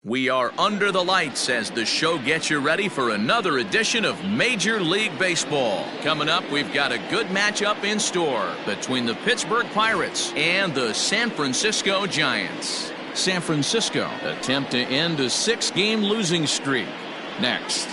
We are under the lights as the show gets you ready for another edition of Major League Baseball. Coming up, we've got a good matchup in store between the Pittsburgh Pirates and the San Francisco Giants. San Francisco attempt to end a 6-game losing streak. Next.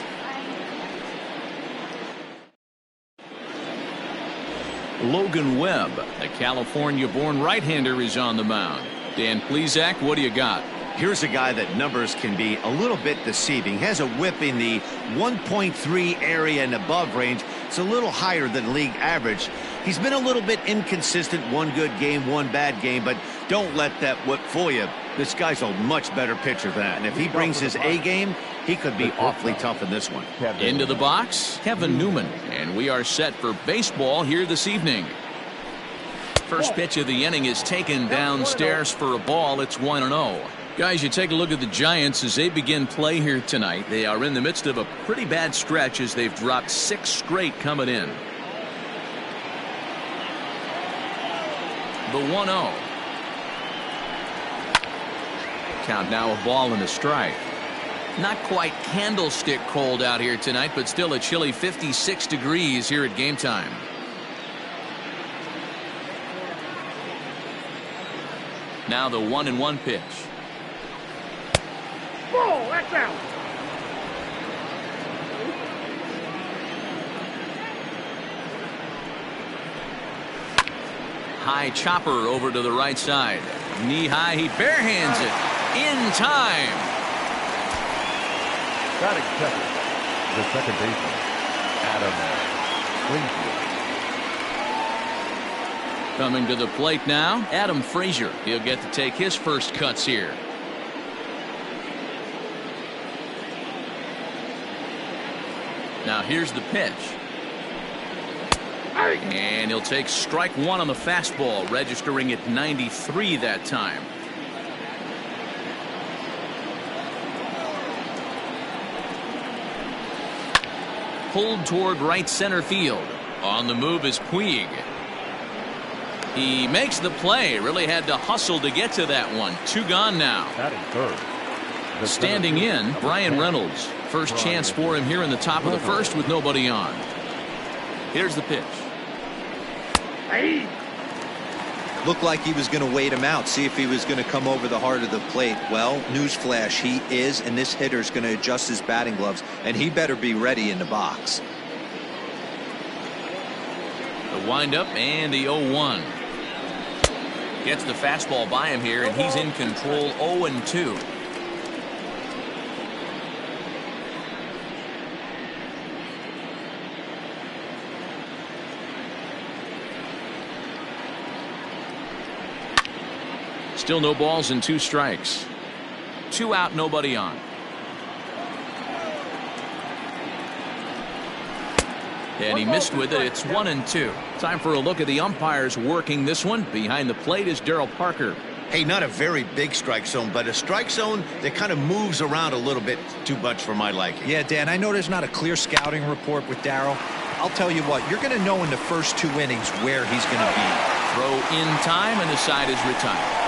Logan Webb, the California-born right-hander, is on the mound. Dan Plesac, what do you got? Here's a guy that numbers can be a little bit deceiving. Has a whip in the 1.3 area and above range. It's a little higher than league average. He's been a little bit inconsistent. One good game, one bad game, but don't let that whip fool you. This guy's a much better pitcher than that. And if he brings his A game, he could be awfully tough in this one. Into the box, Kevin Newman. And we are set for baseball here this evening. First pitch of the inning is taken downstairs for a ball. It's 1-0. Guys, you take a look at the Giants as they begin play here tonight. They are in the midst of a pretty bad stretch as they've dropped 6 straight coming in. The 1-0. Count now, a ball and a strike. Not quite candlestick cold out here tonight, but still a chilly 56 degrees here at game time. Now the 1-1 pitch. Whoa, that's out. High chopper over to the right side. Knee high, he barehands it in time. Batting second, the second baseman, Adam Frazier. Coming to the plate now, Adam Frazier. He'll get to take his first cuts here. Now here's the pitch. And he'll take strike one on the fastball, registering at 93 that time. Pulled toward right center field. On the move is Puig. He makes the play. Really had to hustle to get to that one. 2 gone now. Batting third. Standing in, Brian Reynolds. First chance for him here in the top of the first with nobody on. Here's the pitch. Hey. Looked like he was going to wait him out, see if he was going to come over the heart of the plate. Well, newsflash, he is, and this hitter's going to adjust his batting gloves, and he better be ready in the box. The windup and the 0-1. Gets the fastball by him here, and he's in control. 0-2. Still no balls and 2 strikes. 2 out, nobody on. And he missed with it. It's 1-2. Time for a look at the umpires working this one. Behind the plate is Darryl Parker. Hey, not a very big strike zone, but a strike zone that kind of moves around a little bit too much for my liking. Yeah, Dan, I know there's not a clear scouting report with Darryl. I'll tell you what, you're going to know in the first 2 innings where he's going to be. Throw in time, and the side is retired.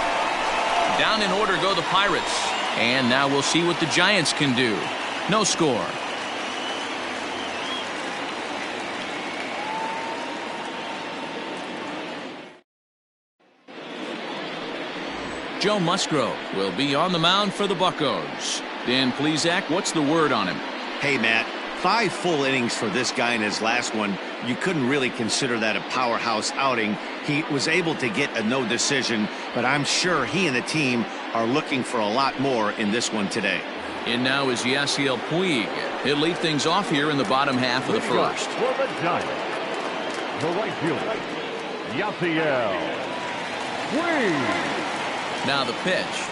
Down in order go the Pirates. And now we'll see what the Giants can do. No score. Joe Musgrove will be on the mound for the Buccos. Dan Plesac, what's the word on him? Hey, Matt, 5 full innings for this guy in his last one. You couldn't really consider that a powerhouse outing. He was able to get a no decision, but I'm sure he and the team are looking for a lot more in this one today. In now is Yasiel Puig. He'll lead things off here in the bottom half of the first. For the Giants, the right fielder, Yasiel Puig. Now the pitch.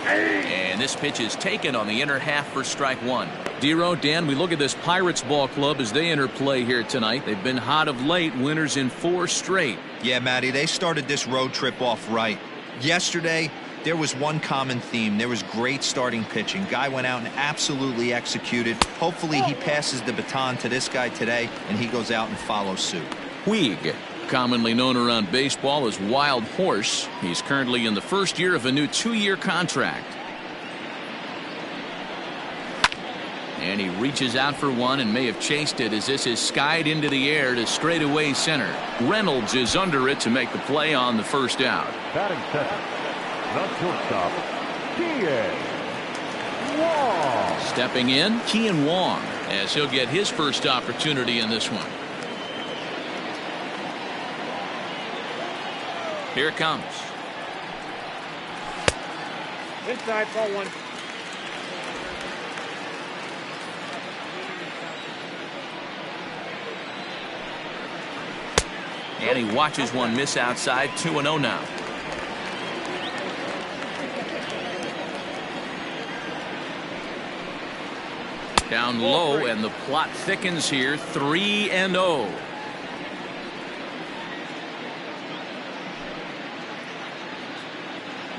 And this pitch is taken on the inner half for strike 1. Dero, Dan, we look at this Pirates ball club as they enter play here tonight. They've been hot of late, winners in 4 straight. Yeah, Matty, they started this road trip off right. Yesterday, there was one common theme. There was great starting pitching. Guy went out and absolutely executed. Hopefully he passes the baton to this guy today, and he goes out and follows suit. Puig Commonly known around baseball as Wild Horse, he's currently in the first year of a new 2-year contract. And he reaches out for one and may have chased it as this is skied into the air to straightaway center. Reynolds is under it to make the play on the first out. Batting second, the shortstop, Kian Wong. Stepping in, Kian Wong, as he'll get his first opportunity in this one. Here it comes. Inside, ball one. And he watches one miss outside. 2-0 now. Down low, and the plot thickens here. 3-0.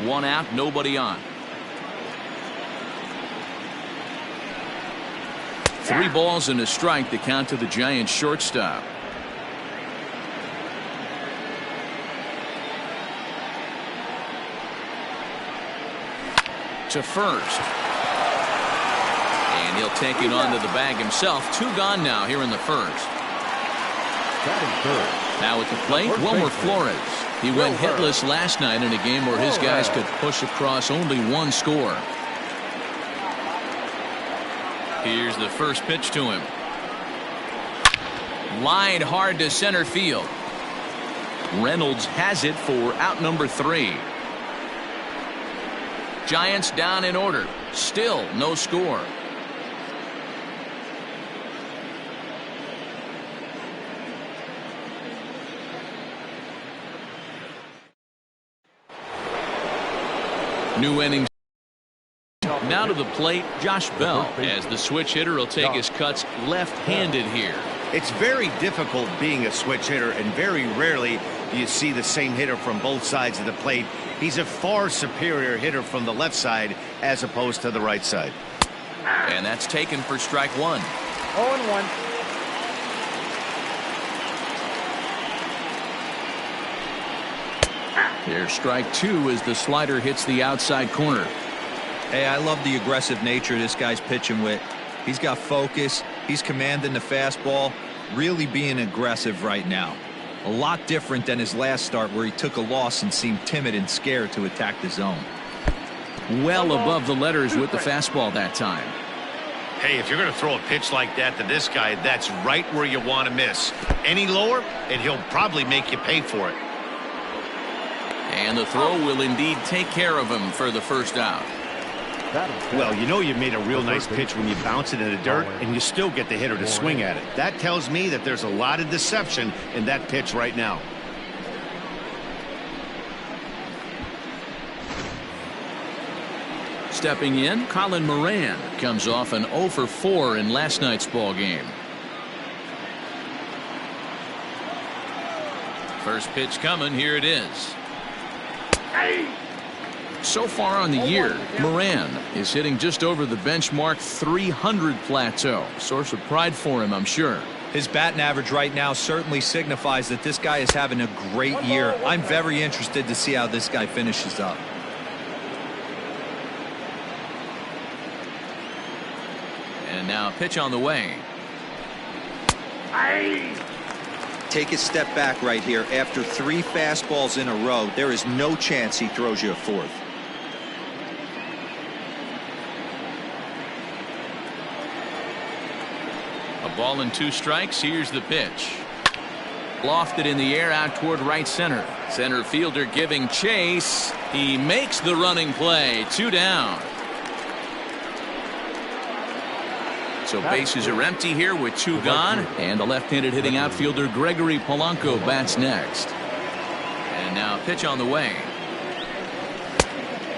One out, nobody on. 3 balls and a strike to count to the Giants shortstop. To first. And he'll take it onto the bag himself. 2 gone now here in the first. Now at the plate, Wilmer Flores. He went hitless last night in a game where his guys could push across only 1 score. Here's the first pitch to him. Lined hard to center field. Reynolds has it for out number 3. Giants down in order. Still no score. New innings. Now to the plate, Josh Bell, as the switch hitter will take his cuts left-handed here. It's very difficult being a switch hitter, and very rarely do you see the same hitter from both sides of the plate. He's a far superior hitter from the left side as opposed to the right side. And that's taken for strike 1. 0-1. There's strike 2 as the slider hits the outside corner. Hey, I love the aggressive nature this guy's pitching with. He's got focus. He's commanding the fastball. Really being aggressive right now. A lot different than his last start where he took a loss and seemed timid and scared to attack the zone. Well above the letters with the fastball that time. Hey, if you're going to throw a pitch like that to this guy, that's right where you want to miss. Any lower, and he'll probably make you pay for it. And the throw will indeed take care of him for the first out. Well, you know you made a real nice pitch when you bounce it in the dirt and you still get the hitter to swing at it. That tells me that there's a lot of deception in that pitch right now. Stepping in, Colin Moran comes off an 0 for 4 in last night's ball game. First pitch coming, here it is. So far on the year, Moran is hitting just over the benchmark 300 plateau. Source of pride for him, I'm sure. His batting average right now certainly signifies that this guy is having a great year. I'm very interested to see how this guy finishes up. And now pitch on the way. Take a step back right here. After 3 fastballs in a row, there is no chance he throws you a 4th. A ball and 2 strikes. Here's the pitch. Lofted in the air out toward right center. Center fielder giving chase. He makes the running play. 2 down. So bases are empty here with 2 gone, and the left-handed hitting outfielder Gregory Polanco bats next. And now pitch on the way.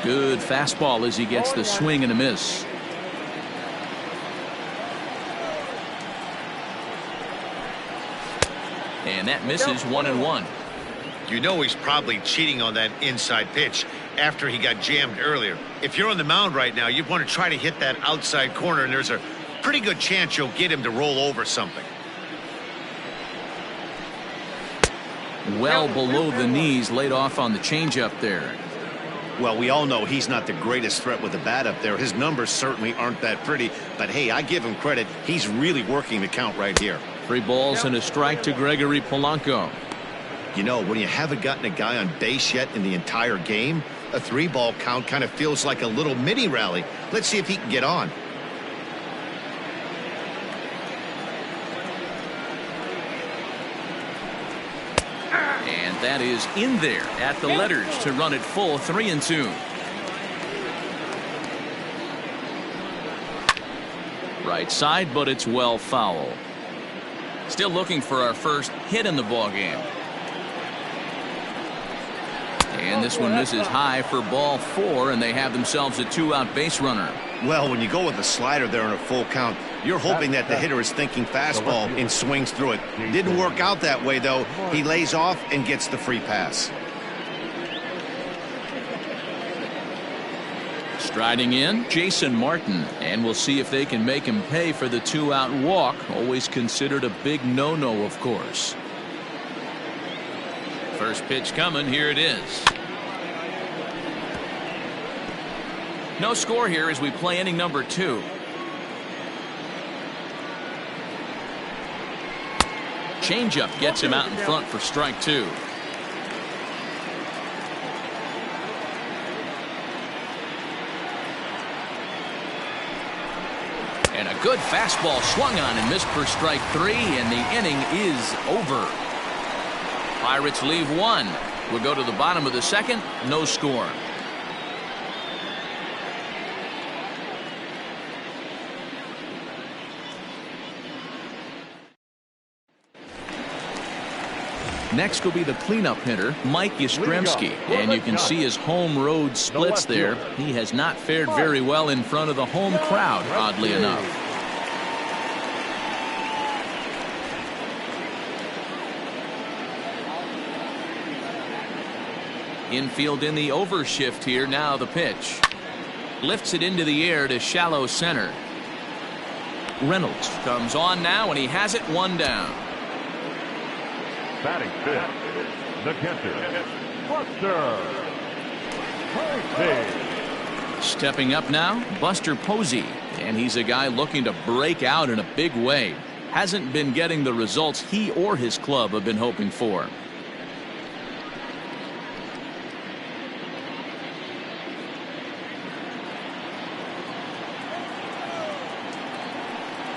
Good fastball as he gets the swing and a miss. And that misses 1-1. You know he's probably cheating on that inside pitch after he got jammed earlier. If you're on the mound right now, you want to try to hit that outside corner, and there's a pretty good chance you'll get him to roll over something. well below the knees, laid off on the changeup there. Well, we all know he's not the greatest threat with the bat up there. His numbers certainly aren't that pretty, but hey, I give him credit. He's really working the count right here. 3 balls and a strike to Gregory Polanco. You know, when you haven't gotten a guy on base yet in the entire game, a 3-ball count kind of feels like a little mini rally. Let's see if he can get on. And that is in there at the letters to run it full 3-2. Right side, but it's well foul. Still looking for our first hit in the ball game. And this one misses high for ball 4, and they have themselves a 2-out base runner. Well, when you go with a slider there in a full count, you're hoping that the hitter is thinking fastball and swings through it. Didn't work out that way, though. He lays off and gets the free pass. Striding in, Jason Martin, and we'll see if they can make him pay for the 2-out walk. Always considered a big no-no, of course. First pitch coming. Here it is. No score here as we play inning number 2. Changeup gets him out in front for strike 2. And a good fastball swung on and missed for strike 3, and the inning is over. Pirates leave 1. We'll go to the bottom of the 2nd. No score. Next will be the cleanup hitter, Mike Yastrzemski, and you can see his home road splits there. He has not fared very well in front of the home crowd, oddly enough. Infield in the overshift here. Now the pitch. Lifts it into the air to shallow center. Reynolds comes on now, and he has it 1 down. Batting fifth, the catcher, Buster Posey. Stepping up now, Buster Posey, and he's a guy looking to break out in a big way. Hasn't been getting the results he or his club have been hoping for.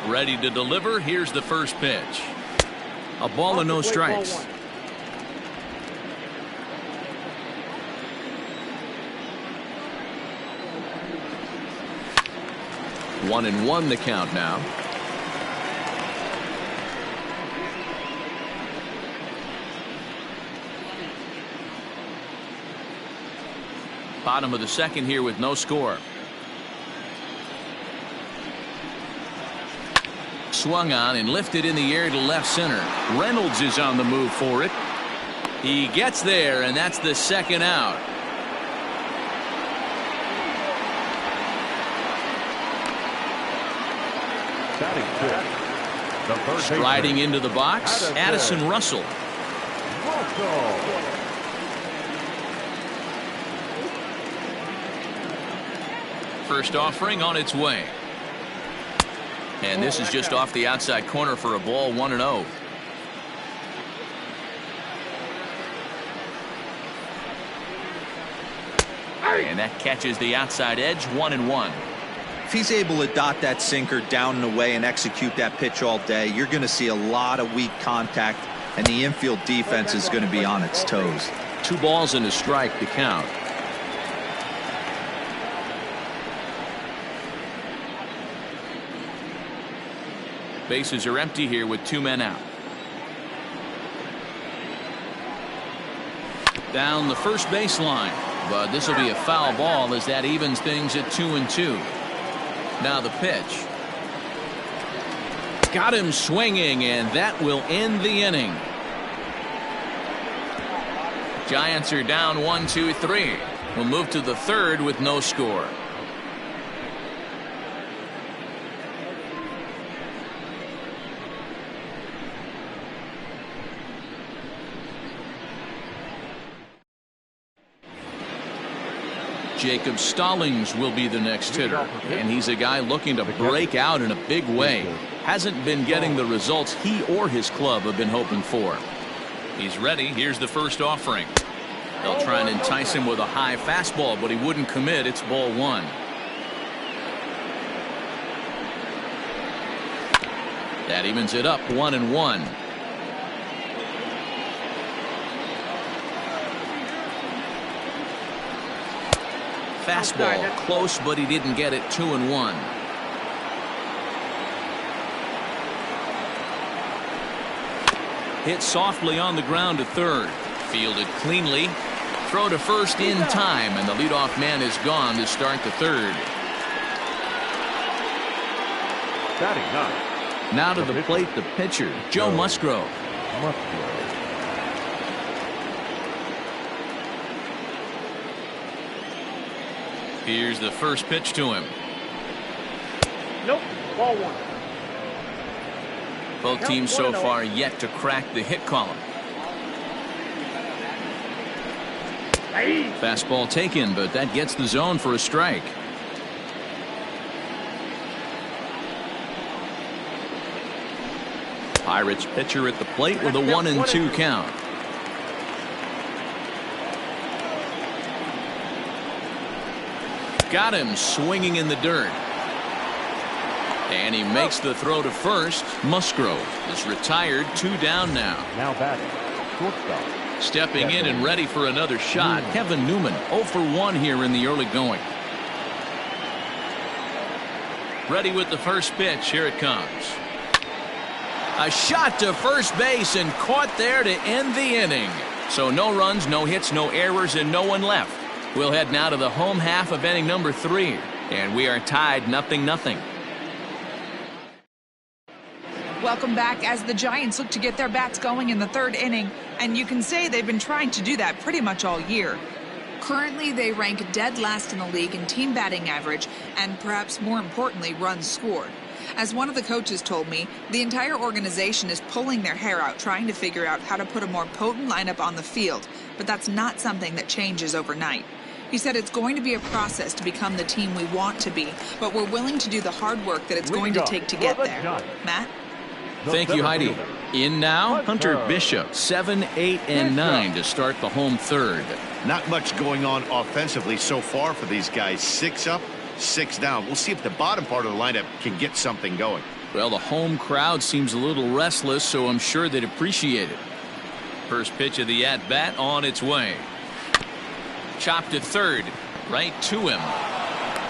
Ready to deliver. Here's the first pitch. A ball and no strikes. 1-1 the count now. Bottom of the 2nd here with no score. Swung on and lifted in the air to left center. Reynolds is on the move for it. He gets there, and that's the 2nd out. Striding into the box, Addison Russell. First offering on its way. And this is just off the outside corner for a ball. 1-0. And that catches the outside edge. 1-1. If he's able to dot that sinker down and away and execute that pitch all day, you're going to see a lot of weak contact, and the infield defense is going to be on its toes. 2 balls and a strike to count. Bases are empty here with 2 men out. Down the first baseline, but this will be a foul ball as that evens things at 2-2. Now the pitch. Got him swinging, and that will end the inning. Giants are down 1-2-3. We'll move to the 3rd with no score. Jacob Stallings will be the next hitter, and he's a guy looking to break out in a big way. Hasn't been getting the results he or his club have been hoping for. He's ready. Here's the first offering. They'll try and entice him with a high fastball, but he wouldn't commit. It's ball one. That evens it up, 1-1. Fastball close, but he didn't get it. 2-1. Hit softly on the ground to third. Fielded cleanly. Throw to first in time, and the leadoff man is gone to start the third. Batting ninth. Now to the plate, the pitcher, Joe Musgrove. Here's the first pitch to him. Nope. Ball one. Both teams so far yet to crack the hit column. Fastball taken, but that gets the zone for a strike. Pirates pitcher at the plate with a 1-2 count. Got him swinging in the dirt. And he makes the throw to first. Musgrove is retired. 2 down now. Now batting. Shortstop. Stepping in and ready for another shot. Kevin Newman 0 for 1 here in the early going. Ready with the first pitch. Here it comes. A shot to first base and caught there to end the inning. So no runs, no hits, no errors, and no one left. We'll head now to the home half of inning number 3. And we are tied 0-0. Welcome back as the Giants look to get their bats going in the 3rd inning, and you can say they've been trying to do that pretty much all year. Currently, they rank dead last in the league in team batting average and perhaps more importantly, runs scored. As one of the coaches told me, the entire organization is pulling their hair out trying to figure out how to put a more potent lineup on the field, but that's not something that changes overnight. He said it's going to be a process to become the team we want to be, but we're willing to do the hard work that it's going to take to get there. Matt? Thank you, Heidi. In now, Hunter Bishop, 7, 8, and 9 to start the home third. Not much going on offensively so far for these guys. 6 up, 6 down. We'll see if the bottom part of the lineup can get something going. Well, the home crowd seems a little restless, so I'm sure they'd appreciate it. First pitch of the at-bat on its way. Chopped to third, right to him.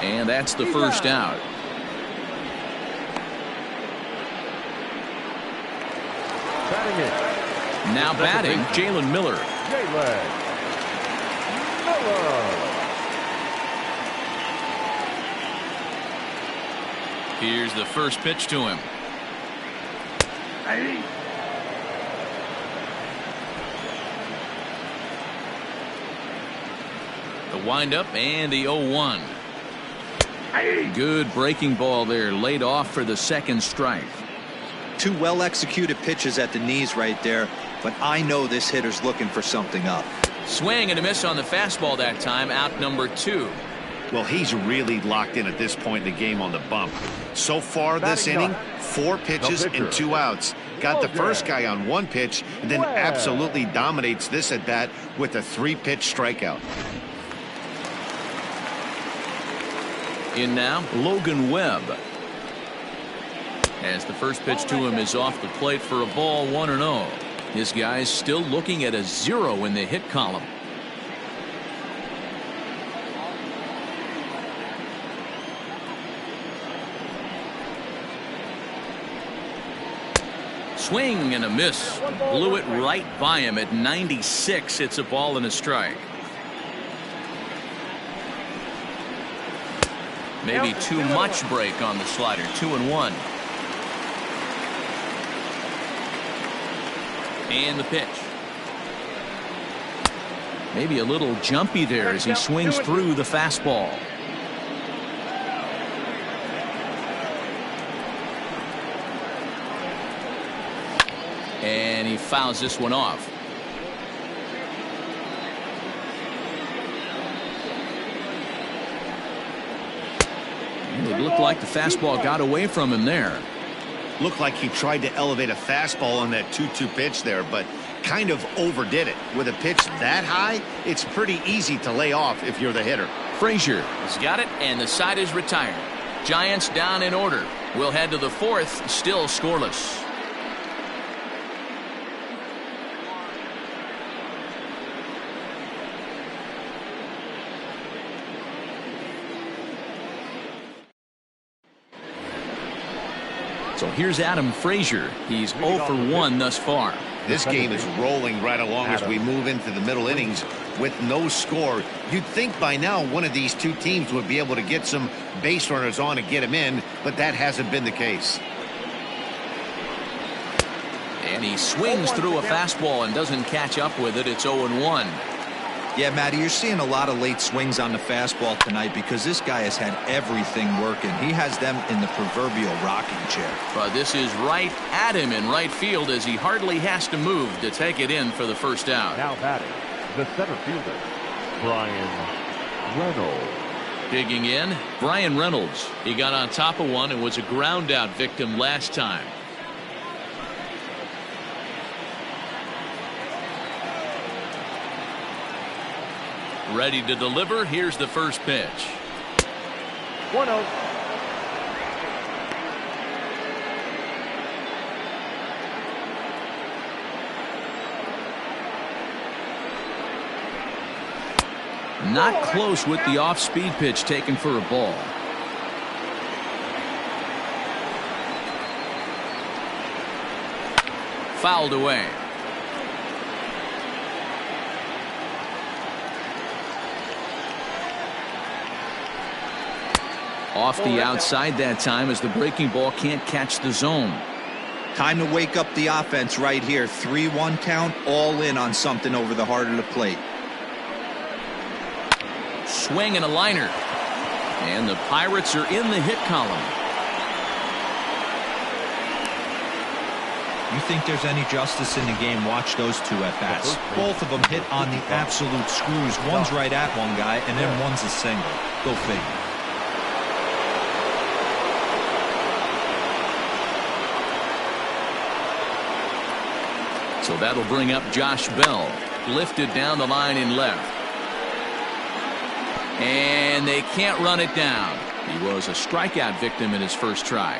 And that's the first out. Batting in. Now batting, Jalen Miller. Jalen Miller. Here's the first pitch to him. The windup and the 0-1. Good breaking ball there, laid off for the second strike. 2 well-executed pitches at the knees right there, but I know this hitter's looking for something up. Swing and a miss on the fastball that time, out number 2. Well, he's really locked in at this point in the game on the bump. So far this inning, 4 pitches and 2 outs. Got the first guy on 1 pitch and then absolutely dominates this at bat with a 3-pitch strikeout. In now, Logan Webb. As the first pitch to him is off the plate for a ball, 1-0. This guy's still looking at a 0 in the hit column. Swing and a miss. Blew it right by him at 96. It's a ball and a strike. Maybe too much break on the slider. 2-1. And the pitch. Maybe a little jumpy there as he swings through the fastball. And he fouls this one off. It looked like the fastball got away from him there. Looked like he tried to elevate a fastball on that 2-2 pitch there, but kind of overdid it. With a pitch that high, it's pretty easy to lay off if you're the hitter. Frazier has got it, and the side is retired. Giants down in order. We'll head to the fourth, still scoreless. So here's Adam Frazier. He's 0 for 1 thus far. This game is rolling right along as we move into the middle innings with no score. You'd think by now one of these two teams would be able to get some base runners on and get them in, but that hasn't been the case. And he swings through a fastball and doesn't catch up with it. It's 0-1. Yeah, Matty, you're seeing a lot of late swings on the fastball tonight because this guy has had everything working. He has them in the proverbial rocking chair. But this is right at him in right field as he hardly has to move to take it in for the first out. Now batting, the center fielder, Brian Reynolds. Digging in, Brian Reynolds. He got on top of one and was a ground out victim last time. Ready to deliver. Here's the first pitch. 1-0. Not close with the off-speed pitch taken for a ball. Fouled away. Off the outside that time as the breaking ball can't catch the zone. Time to wake up the offense right here. 3-1 count, all in on something over the heart of the plate. Swing and a liner. And the Pirates are in the hit column. You think there's any justice in the game? Watch those two at bats. Both of them hit on the absolute screws. One's right at one guy, and then one's a single. Go figure. So that'll bring up Josh Bell. Lifted down the line in left. And they can't run it down. He was a strikeout victim in his first try.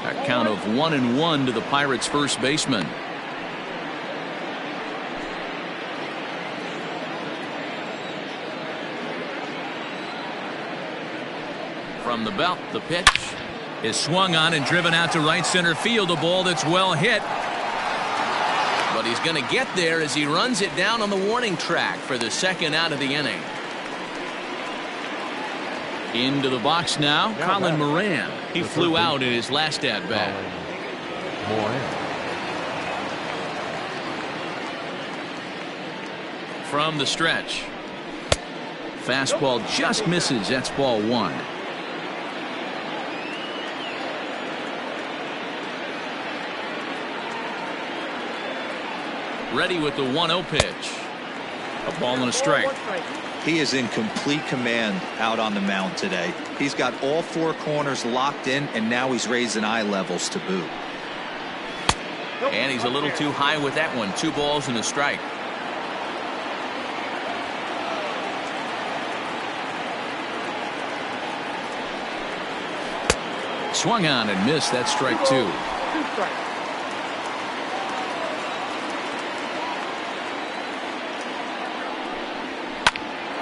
A count of 1-1 to the Pirates' first baseman. From the belt, the pitch is swung on and driven out to right center field. A ball that's well hit. But he's going to get there as he runs it down on the warning track for the second out of the inning. Into the box now, Colin Moran. He flew out in his last at-bat. From the stretch. Fastball just misses. That's ball one. Ready with the 1-0 pitch. A ball and a strike. He is in complete command out on the mound today. He's got all four corners locked in, and now he's raising eye levels to boot. And he's a little too high with that one. 2 balls and a strike. Swung on and missed. That's strike 2. 2 strikes.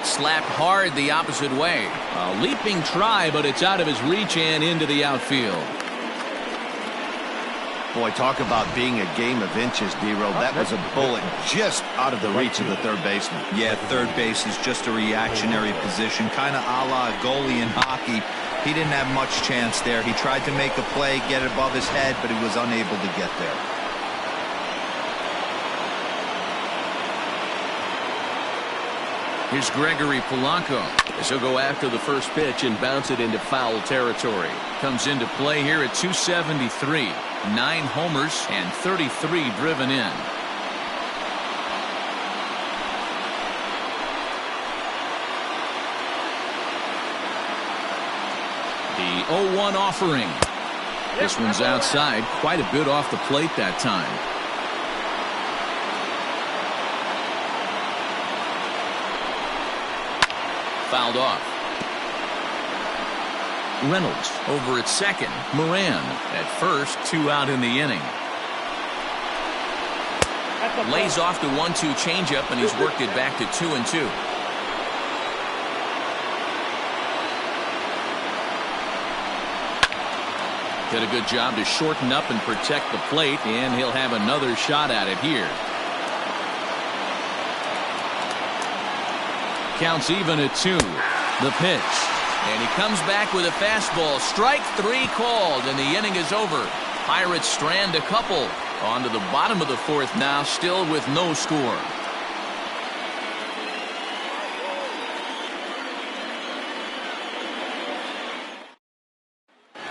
Slapped hard the opposite way. A leaping try, but it's out of his reach and into the outfield. Boy, talk about being a game of inches, D-Row. That was a bullet just out of the reach of the third baseman. Yeah, third base is just a reactionary position, kind of a la goalie in hockey. He didn't have much chance there. He tried to make a play, get it above his head, but he was unable to get there. Here's Gregory Polanco as he'll go after the first pitch and bounce it into foul territory. Comes into play here at 273. 9 homers and 33 driven in. The 0-1 offering. This one's outside, quite a bit off the plate that time. Fouled off. Reynolds over at second. Moran at first, 2 out in the inning. Lays off the 1-2 changeup, and he's worked it back to 2-2. Did a good job to shorten up and protect the plate, and he'll have another shot at it here. Counts even at 2. The pitch. And he comes back with a fastball. Strike 3 called, and the inning is over. Pirates strand a couple. On to the bottom of the 4th now, still with no score.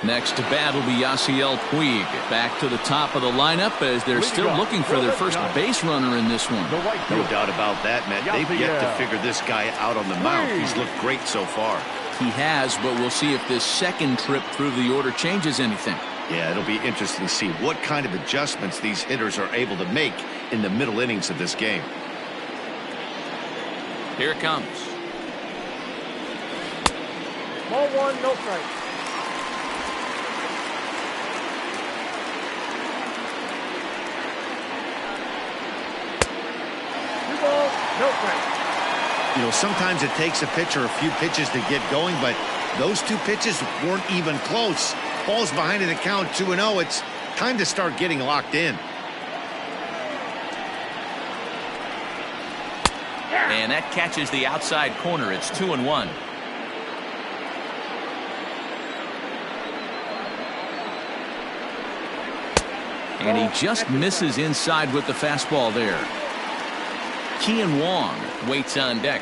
Next to bat will be Yasiel Puig. Back to the top of the lineup as they're still looking for their first base runner in this one. No doubt about that, Matt. They've yet to figure this guy out on the mound. He's looked great so far. He has, but we'll see if this second trip through the order changes anything. Yeah, it'll be interesting to see what kind of adjustments these hitters are able to make in the middle innings of this game. Here it comes. Ball 1, no strike. No strike. You know, sometimes it takes a pitcher a few pitches to get going, but those 2 pitches weren't even close. Ball's behind in the count, 2-0. It's time to start getting locked in. And that catches the outside corner. It's 2-1. And he just misses inside with the fastball there. Kian Wong waits on deck.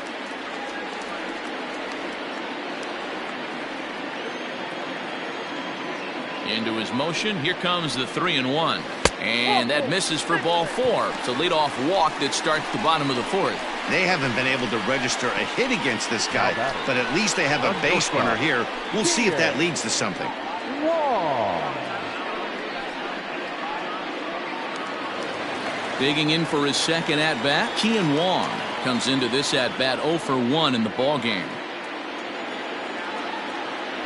Into his motion. Here comes the 3-1. And that misses for ball 4. It's a leadoff walk that starts the bottom of the 4th. They haven't been able to register a hit against this guy, but at least they have a base runner here. We'll see if that leads to something. Digging in for his second at-bat, Kian Wong comes into this at-bat 0 for 1 in the ballgame.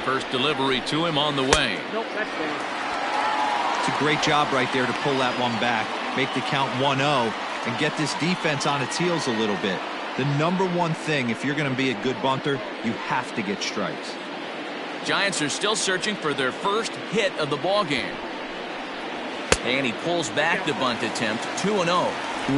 First delivery to him on the way. Nope, that's bad. It's a great job right there to pull that one back, make the count 1-0, and get this defense on its heels a little bit. The number one thing, if you're going to be a good bunter, you have to get strikes. Giants are still searching for their first hit of the ballgame. And he pulls back the bunt attempt, 2-0.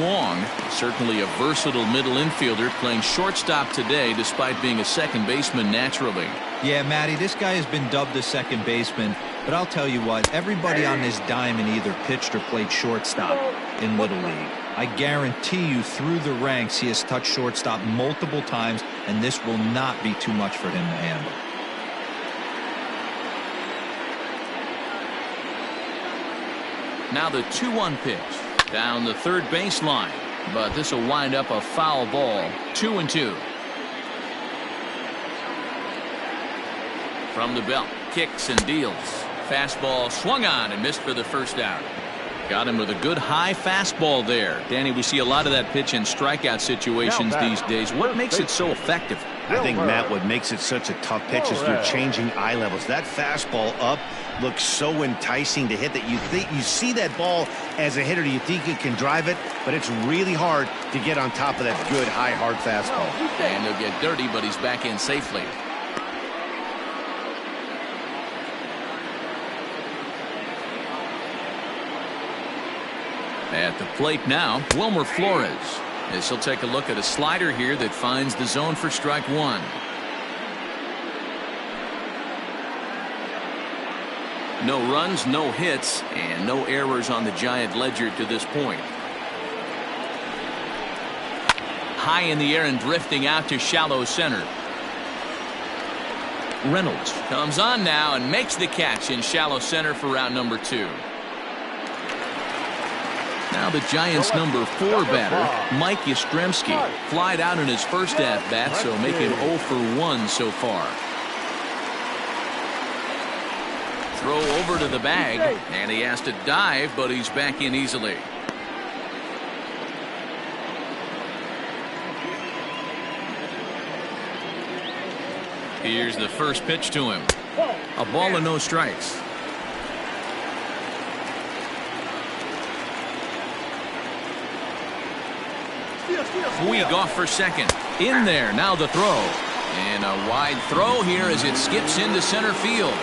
Wong, certainly a versatile middle infielder, playing shortstop today despite being a second baseman naturally. Yeah, Matty, this guy has been dubbed a second baseman, but I'll tell you what, everybody on this diamond either pitched or played shortstop in Little League. I guarantee you through the ranks he has touched shortstop multiple times, and this will not be too much for him to handle. Now the 2-1 pitch down the third baseline, but this will wind up a foul ball. 2-2. From the belt, kicks and deals. Fastball swung on and missed for the first out. Got him with a good high fastball there. Danny, we see a lot of that pitch in strikeout situations these days. What makes it so effective? I think, Matt, what makes it such a tough pitch is you're changing eye levels. That fastball up looks so enticing to hit that you see that ball as a hitter, you think you can drive it, but it's really hard to get on top of that good high hard fastball. And he'll get dirty, but he's back in safely. At the plate now, Wilmer Flores. As he'll take a look at a slider here that finds the zone for strike 1. No runs, no hits, and no errors on the Giant ledger to this point. High in the air and drifting out to shallow center. Reynolds comes on now and makes the catch in shallow center for round number 2. Now the Giants' number 4 batter, Mike Yastrzemski, flied out in his first at-bat, so making 0 for 1 so far. Throw over to the bag, and he has to dive, but he's back in easily. Here's the first pitch to him. A ball and no strikes. Puig off for second. In there, now the throw. And a wide throw here as it skips into center field.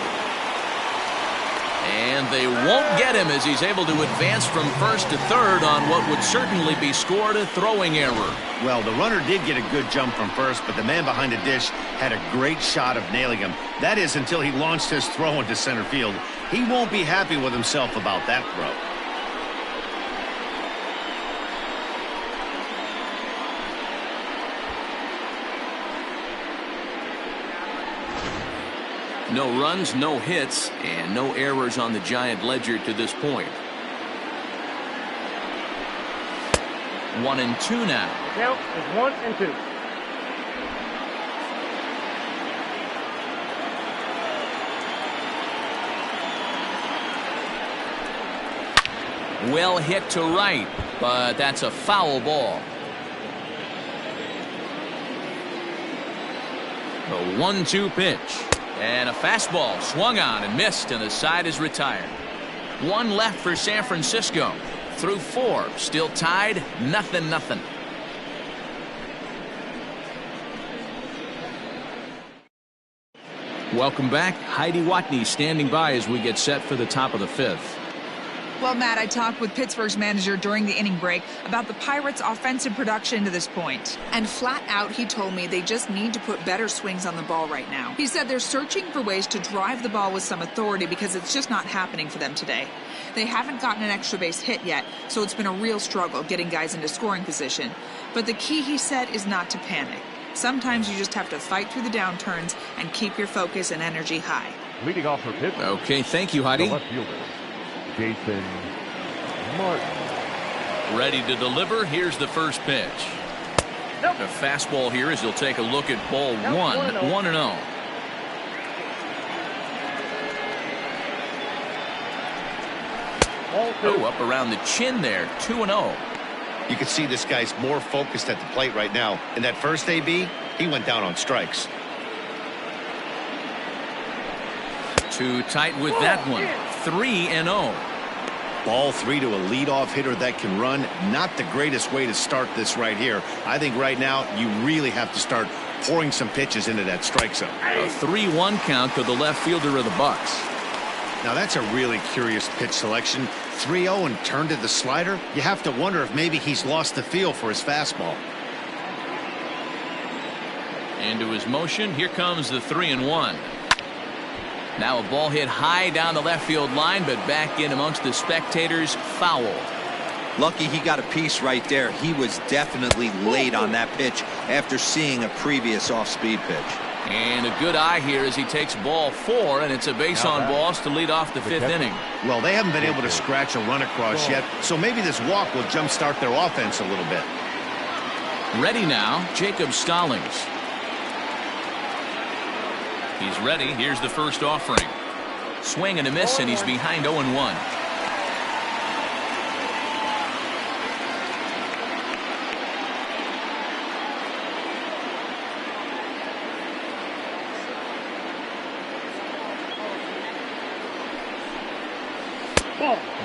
And they won't get him as he's able to advance from first to third on what would certainly be scored a throwing error. Well, the runner did get a good jump from first, but the man behind the dish had a great shot of nailing him. That is until he launched his throw into center field. He won't be happy with himself about that throw. No runs, no hits, and no errors on the Giant ledger to this point. 1-2 now. Count is 1-2. Well hit to right, but that's a foul ball. The 1-2 pitch. And a fastball swung on and missed, and the side is retired. One left for San Francisco. Through 4, still tied, 0-0. Welcome back. Heidi Watney standing by as we get set for the top of the 5th. Well, Matt, I talked with Pittsburgh's manager during the inning break about the Pirates' offensive production to this point. And flat out, he told me they just need to put better swings on the ball right now. He said they're searching for ways to drive the ball with some authority because it's just not happening for them today. They haven't gotten an extra base hit yet, so it's been a real struggle getting guys into scoring position. But the key, he said, is not to panic. Sometimes you just have to fight through the downturns and keep your focus and energy high. Leading off for Pittsburgh. Okay, thank you, Heidi. The left fielder, Jason Martin. Ready to deliver. Here's the first pitch. Nope. A fastball here as he'll take a look at ball 1, 1-0. Oh, up around the chin there, 2-0. You can see this guy's more focused at the plate right now. In that first AB, he went down on strikes. Too tight with that one. 3-0. Ball 3 to a leadoff hitter that can run. Not the greatest way to start this right here. I think right now you really have to start pouring some pitches into that strike zone. A 3-1 count to the left fielder of the Bucks. Now that's a really curious pitch selection. 3-0 and turned to the slider. You have to wonder if maybe he's lost the feel for his fastball. Into his motion. Here comes the 3-1. Now a ball hit high down the left field line, but back in amongst the spectators. Foul. Lucky he got a piece right there. He was definitely late on that pitch after seeing a previous off-speed pitch. And a good eye here as he takes ball 4, and it's a base on balls to lead off the 5th inning. Well, they haven't been able to scratch a run across yet, so maybe this walk will jumpstart their offense a little bit. Ready now, Jacob Stallings. He's ready. Here's the first offering. Swing and a miss, and he's behind 0-1.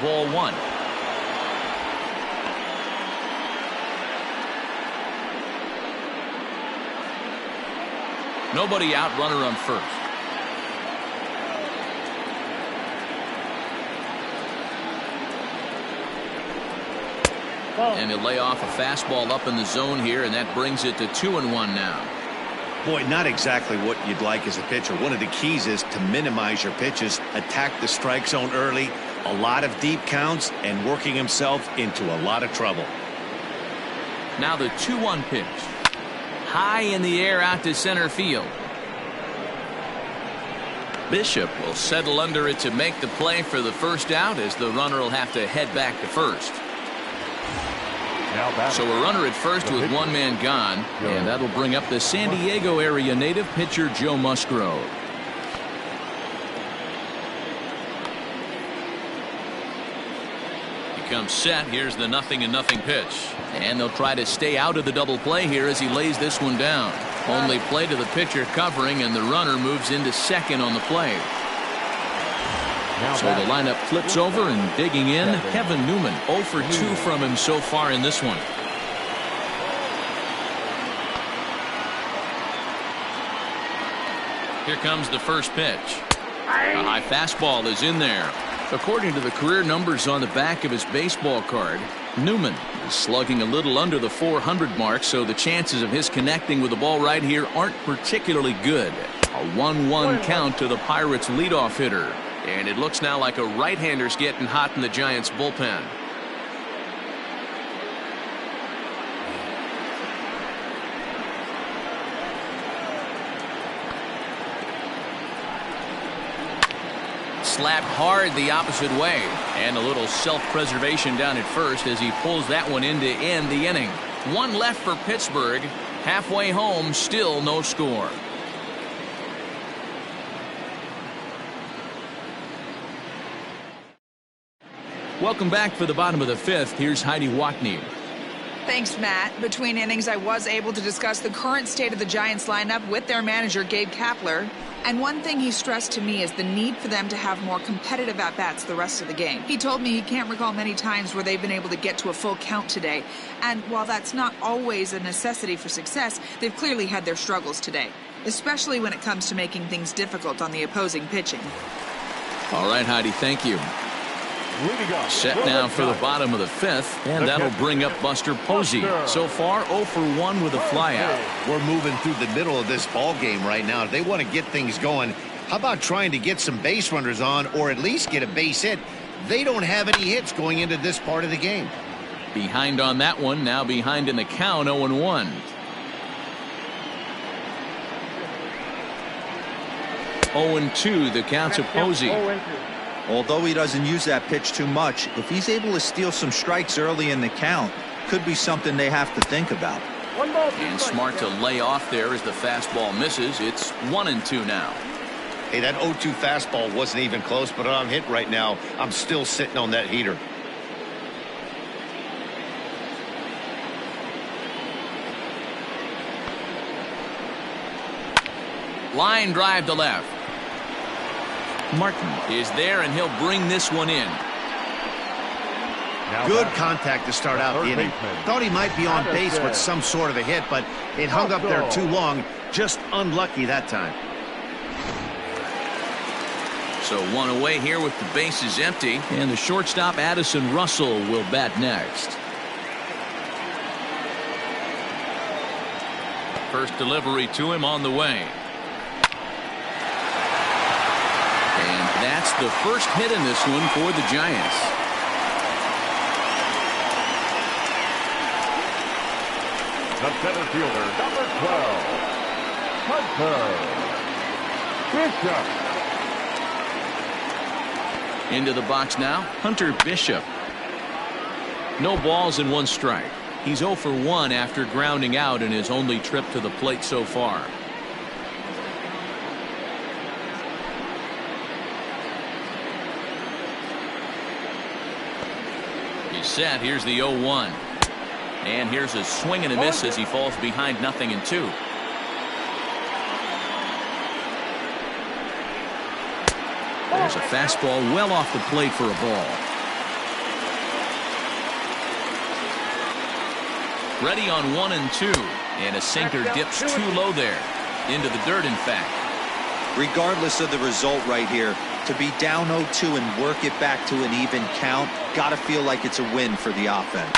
Ball 1. Nobody out, runner on first. And he'll lay off a fastball up in the zone here, and that brings it to 2-1 now. Boy, not exactly what you'd like as a pitcher. One of the keys is to minimize your pitches, attack the strike zone early, a lot of deep counts, and working himself into a lot of trouble. Now the 2-1 pitch. High in the air out to center field. Bishop will settle under it to make the play for the first out as the runner will have to head back to first. Now batting. So a runner at first with one man gone, and that'll bring up the San Diego area native pitcher Joe Musgrove. He comes set. Here's the 0-0 pitch, and they'll try to stay out of the double play here as he lays this one down. Only play to the pitcher covering, and the runner moves into second on the play. So the lineup flips over, and digging in, Kevin Newman. 0 for 2 from him so far in this one. Here comes the first pitch. A high fastball is in there. According to the career numbers on the back of his baseball card, Newman is slugging a little under the 400 mark, so the chances of his connecting with the ball right here aren't particularly good. A 1-1 count to the Pirates' leadoff hitter. And it looks now like a right-hander's getting hot in the Giants' bullpen. Slapped hard the opposite way. And a little self-preservation down at first as he pulls that one in to end the inning. One left for Pittsburgh. Halfway home, still no score. Welcome back for the bottom of the fifth. Here's Heidi Watney. Thanks, Matt. Between innings, I was able to discuss the current state of the Giants lineup with their manager, Gabe Kapler. And one thing he stressed to me is the need for them to have more competitive at-bats the rest of the game. He told me he can't recall many times where they've been able to get to a full count today. And while that's not always a necessity for success, they've clearly had their struggles today, especially when it comes to making things difficult on the opposing pitching. All right, Heidi, thank you. Set now for the bottom of the fifth, and that'll bring up Buster Posey. So far, 0 for 1 with a flyout. We're moving through the middle of this ball game right now. If they want to get things going, how about trying to get some base runners on, or at least get a base hit? They don't have any hits going into this part of the game. Behind on that one, now behind in the count, 0-1. 0-2, the count to Posey. Although he doesn't use that pitch too much, if he's able to steal some strikes early in the count, could be something they have to think about. And smart to lay off there as the fastball misses. It's 1-2 now. Hey, that 0-2 fastball wasn't even close, but I'm hit right now. I'm still sitting on that heater. Line drive to left. Martin is there, and he'll bring this one in. Good contact to start out the inning. Thought he might be on base with some sort of a hit, but it hung up there too long. Just unlucky that time. So one away here with the bases empty, and the shortstop Addison Russell will bat next. First delivery to him on the way. That's the first hit in this one for the Giants. The center fielder, number 12, Hunter Bishop. Into the box now, Hunter Bishop. No balls and 1 strike. He's 0 for 1 after grounding out in his only trip to the plate so far. Set. Here's the 0-1, and here's a swing and a miss as he falls behind 0-2. There's a fastball well off the plate for a ball. Ready on 1-2, and a sinker dips too low there into the dirt. In fact, Regardless of the result right here, to be down 0-2 and work it back to an even count, gotta feel like it's a win for the offense.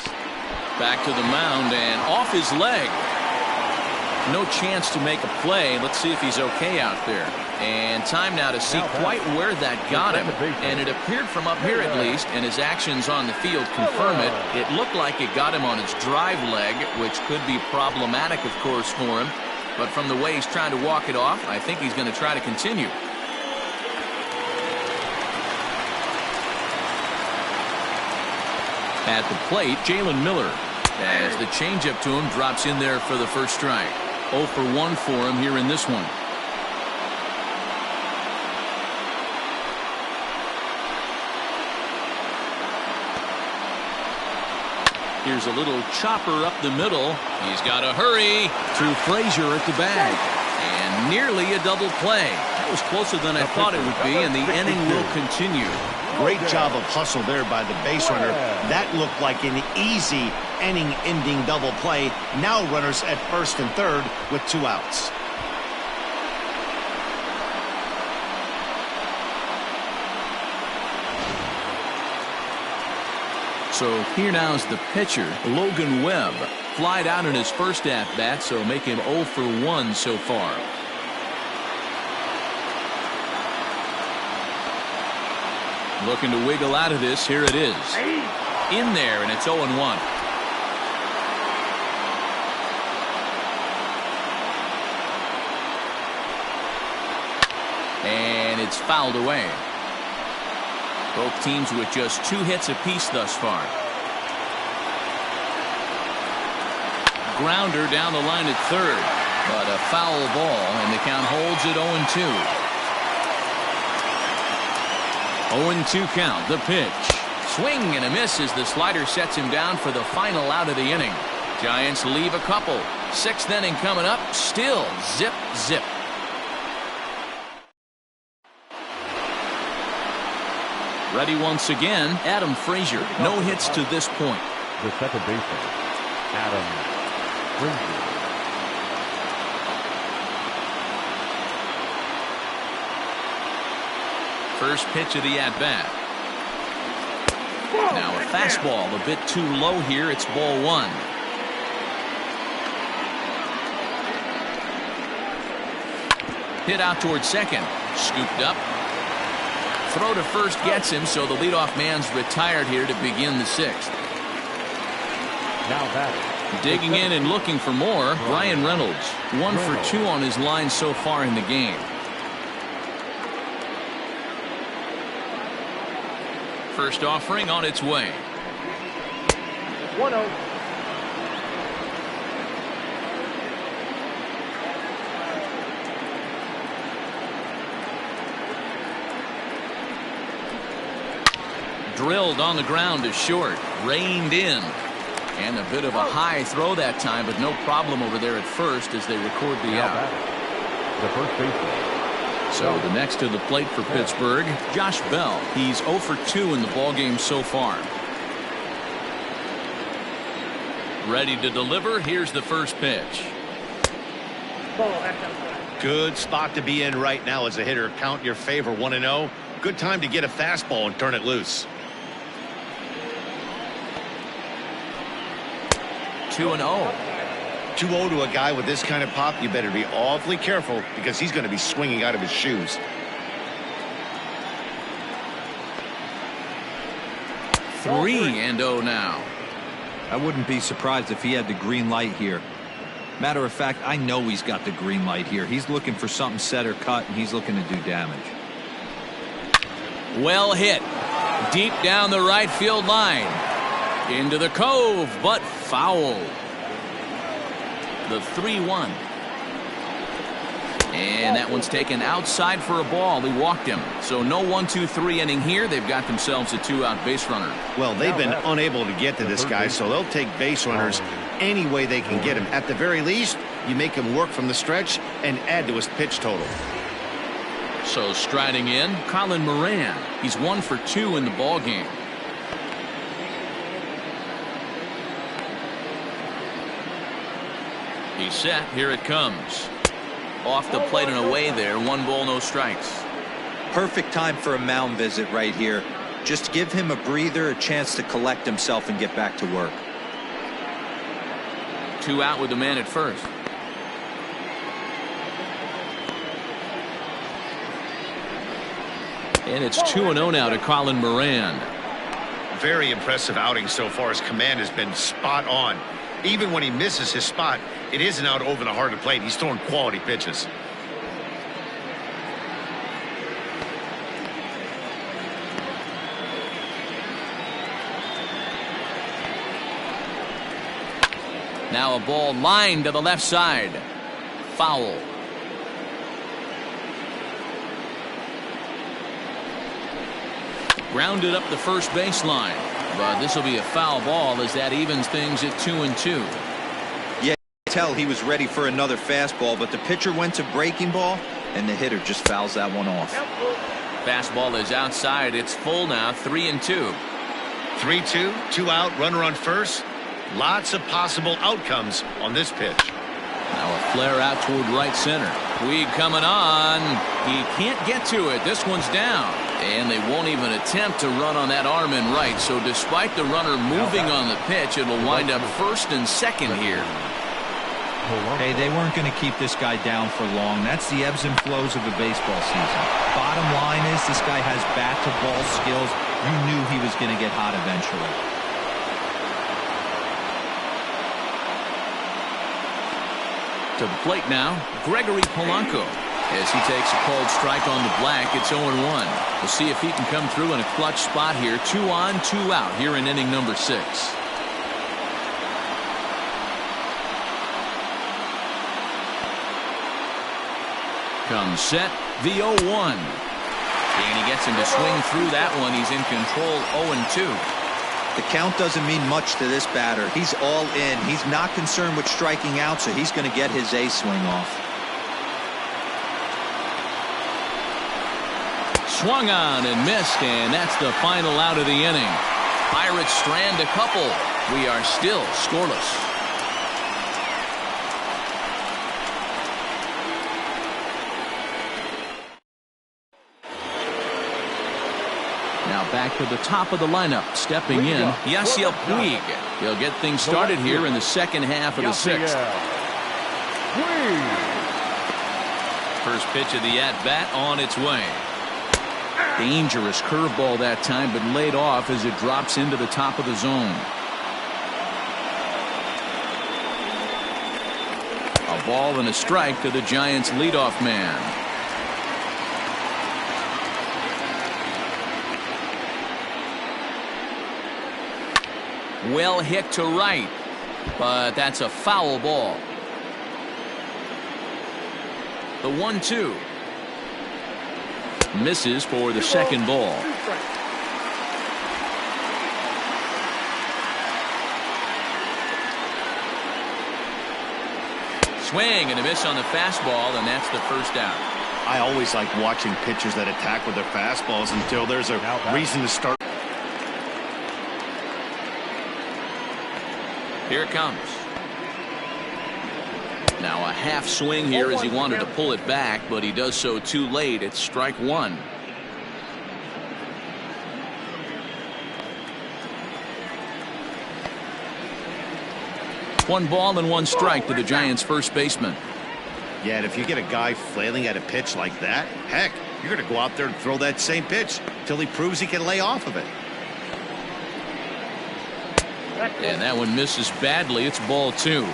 Back to the mound and off his leg. No chance to make a play. Let's see if he's okay out there. And time now to see quite where that got him. And it appeared from up here at least, and his actions on the field confirm it. It looked like it got him on his drive leg, which could be problematic, of course, for him. But from the way he's trying to walk it off, I think he's going to try to continue. At the plate, Jalen Miller. As the changeup to him drops in there for the first strike. 0 for 1 for him here in this one. Here's a little chopper up the middle. He's got to hurry to Frazier at the bag. And nearly a double play. That was closer than I thought it would be, and the inning will continue. Great job of hustle there by the base runner. That looked like an easy inning-ending double play. Now runners at first and third with 2 outs. So here now is the pitcher, Logan Webb. Flied out in his first at-bat, so make him 0 for 1 so far. Looking to wiggle out of this. Here it is. In there, and it's 0-1. And it's fouled away. Both teams with just 2 hits apiece thus far. Grounder down the line at third, but a foul ball, and the count holds at 0-2. 0-2 count. The pitch. Swing and a miss as the slider sets him down for the final out of the inning. Giants leave a couple. 6th inning coming up. Still zip, zip. Ready once again, Adam Frazier. No hits to this point. The second baseman, Adam Frazier. First pitch of the at-bat. Now a fastball a bit too low here. It's ball 1. Hit out towards second. Scooped up. Throw to first gets him, so the leadoff man's retired here to begin the 6th. Now batting. Digging in and looking for more, Ryan Reynolds. 1 for 2 on his line so far in the game. First offering on its way. 1-0. Drilled on the ground to short. Reined in. And a bit of a high throw that time, but no problem over there at first as they record the Now out. batting. The first baseman. So the next to the plate for Pittsburgh, Josh Bell. He's 0 for 2 in the ballgame so far. Ready to deliver. Here's the first pitch. Ball, that's outside. Good spot to be in right now as a hitter. Count your favor 1-0. Good time to get a fastball and turn it loose. 2-0. 2-0 to a guy with this kind of pop. You better be awfully careful because he's going to be swinging out of his shoes. 3-0 now. I wouldn't be surprised if he had the green light here. Matter of fact, I know he's got the green light here. He's looking for something set or cut, and he's looking to do damage. Well hit. Deep down the right field line. Into the cove, but foul. The 3-1. And that one's taken outside for a ball. He walked him. So no 1-2-3 inning here. They've got themselves a 2-out base runner. Well, they've been unable to get to this guy, so they'll take base runners any way they can get him. At the very least, you make him work from the stretch and add to his pitch total. So striding in, Colin Moran. He's 1 for 2 in the ball game. He's set. Here it comes. Off the plate and away there. 1 ball, no strikes. Perfect time for a mound visit right here. Just give him a breather, a chance to collect himself and get back to work. 2 out with the man at first. And it's 2-0 now to Colin Moran. Very impressive outing so far. His command has been spot on. Even when he misses his spot, it isn't out over the heart of the plate. He's throwing quality pitches. Now a ball lined to the left side. Foul. Grounded up the first baseline. But this will be a foul ball as that evens things at 2-2. Yeah, tell he was ready for another fastball, but the pitcher went to breaking ball, and the hitter just fouls that one off. Fastball is outside. It's full now, 3-2. 3-2, 2 out, runner on first. Lots of possible outcomes on this pitch. Now a flare out toward right center. Puig coming on. He can't get to it. This one's down. And they won't even attempt to run on that arm in right. So despite the runner moving on the pitch, it'll wind up first and second here. Hey, they weren't going to keep this guy down for long. That's the ebbs and flows of a baseball season. Bottom line is this guy has bat-to-ball skills. You knew he was going to get hot eventually. To the plate now, Gregory Polanco. As he takes a cold strike on the black, it's 0-1. We'll see if he can come through in a clutch spot here. 2 on, 2 out here in inning number 6. Comes set, the 0-1. And he gets him to swing through that one. He's in control, 0-2. The count doesn't mean much to this batter. He's all in. He's not concerned with striking out, so he's going to get his A swing off. Swung on and missed, and that's the final out of the inning. Pirates strand a couple. We are still scoreless. Now back to the top of the lineup. Stepping in, Yasiel Puig. He'll get things started here in the second half of the 6th. First pitch of the at-bat on its way. Dangerous curveball that time, but laid off as it drops into the top of the zone. A ball and a strike to the Giants' leadoff man. Well hit to right, but that's a foul ball. The 1-2. Misses for the second ball. Swing and a miss on the fastball, and that's the first out. I always like watching pitchers that attack with their fastballs until there's a reason to start. Here it comes. Now a half swing here as he wanted to pull it back, but he does so too late. It's strike 1. One ball and 1 strike to the Giants' first baseman. Yeah, and if you get a guy flailing at a pitch like that, heck, you're going to go out there and throw that same pitch till he proves he can lay off of it. And that one misses badly. It's ball 2.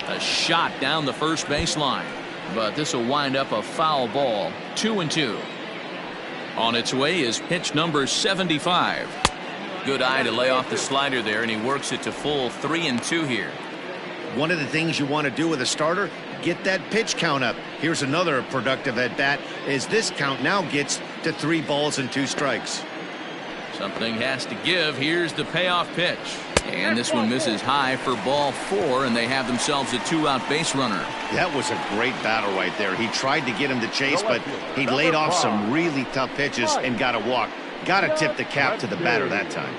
A shot down the first baseline, but this will wind up a foul ball. 2-2. On its way is pitch number 75. Good eye to lay off the slider there, and he works it to full 3-2 here. One of the things you want to do with a starter, get that pitch count up. Here's another productive at bat as this count now gets to 3 balls and 2 strikes. Something has to give. Here's the payoff pitch. And this one misses high for ball 4, and they have themselves a 2-out base runner. That was a great battle right there. He tried to get him to chase, but he laid off some really tough pitches and got a walk. Got to tip the cap to the batter that time.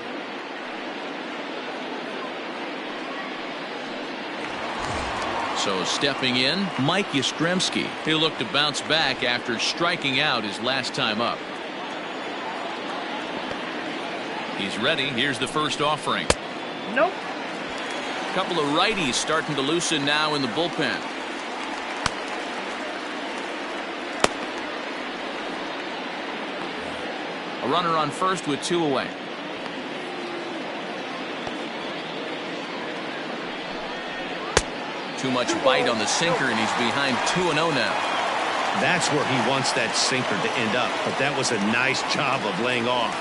So stepping in, Mike Yastrzemski. He'll look to bounce back after striking out his last time up. He's ready. Here's the first offering. Nope. A couple of righties starting to loosen now in the bullpen. A runner on first with 2 away. Too much bite on the sinker, and he's behind 2-0 now. That's where he wants that sinker to end up, but that was a nice job of laying off.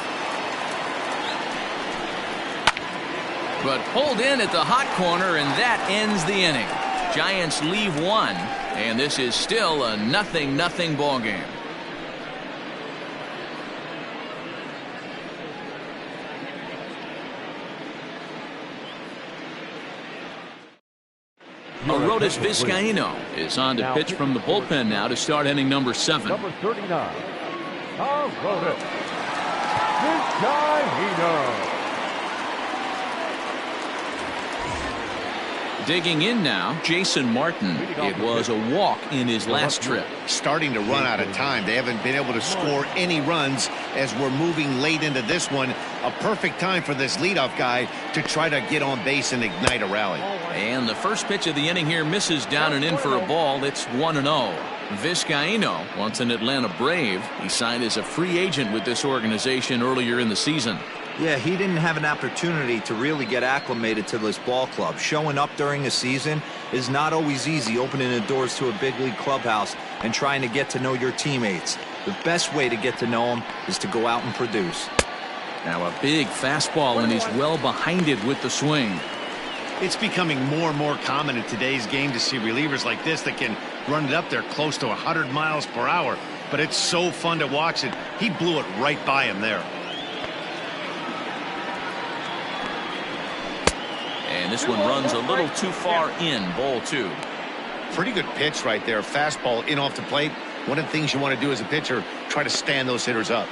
But pulled in at the hot corner, and that ends the inning. Giants leave one, and this is still a 0-0 ball game. Arodys Vizcaíno is on to pitch from the bullpen now to start inning number 7. Number 39, Arodys Vizcaíno. Digging in now, Jason Martin. It was a walk in his last trip. Starting to run out of time. They haven't been able to score any runs as we're moving late into this one. A perfect time for this leadoff guy to try to get on base and ignite a rally. And the first pitch of the inning here misses down and in for a ball. It's 1-0. Vizcaíno, once an Atlanta Brave, he signed as a free agent with this organization earlier in the season. Yeah, he didn't have an opportunity to really get acclimated to this ball club. Showing up during a season is not always easy, opening the doors to a big league clubhouse and trying to get to know your teammates. The best way to get to know them is to go out and produce. Now a big fastball, and he's well behind it with the swing. It's becoming more and more common in today's game to see relievers like this that can run it up there close to 100 miles per hour. But it's so fun to watch it. He blew it right by him there. And this one runs a little too far in, ball 2. Pretty good pitch right there. Fastball in off the plate. One of the things you want to do as a pitcher, try to stand those hitters up.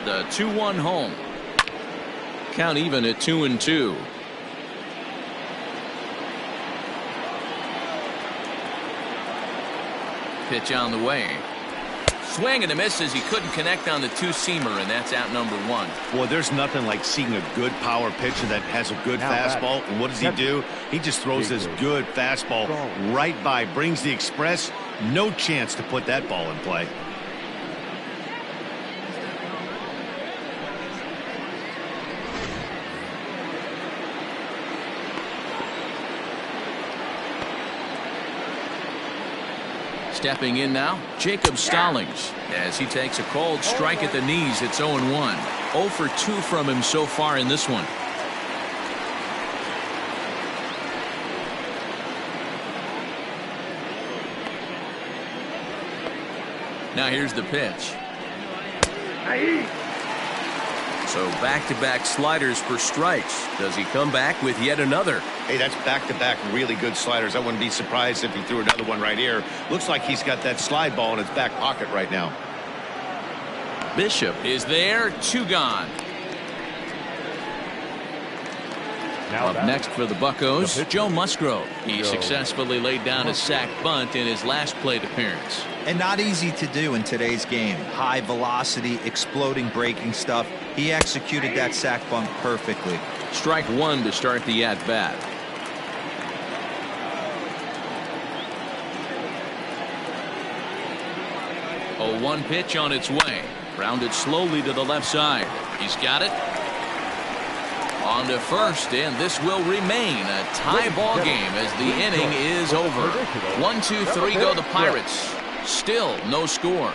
The 2-1 home. Count even at 2-2. Pitch on the way. Swing and a miss as he couldn't connect on the two-seamer, and that's out number 1. Boy, there's nothing like seeing a good power pitcher that has a good fastball. And what does he do? He just throws this good fastball right by, brings the express. No chance to put that ball in play. Stepping in now, Jacob Stallings, as he takes a cold strike at the knees. It's 0-1. 0 for 2 from him so far in this one. Now here's the pitch. So back-to-back sliders for strikes. Does he come back with yet another? Hey, that's back-to-back really good sliders. I wouldn't be surprised if he threw another one right here. Looks like he's got that slide ball in his back pocket right now. Bishop is there, 2 gone. Up next for the Buccos, Joe Musgrove. He successfully laid down a sac bunt in his last plate appearance. And not easy to do in today's game. High velocity, exploding breaking stuff. He executed that sac bunt perfectly. Strike 1 to start the at-bat. 0-1 pitch on its way. Grounded slowly to the left side. He's got it. On to first, and this will remain a tie ball game as the inning is over. 1-2-3 go the Pirates. Still no score.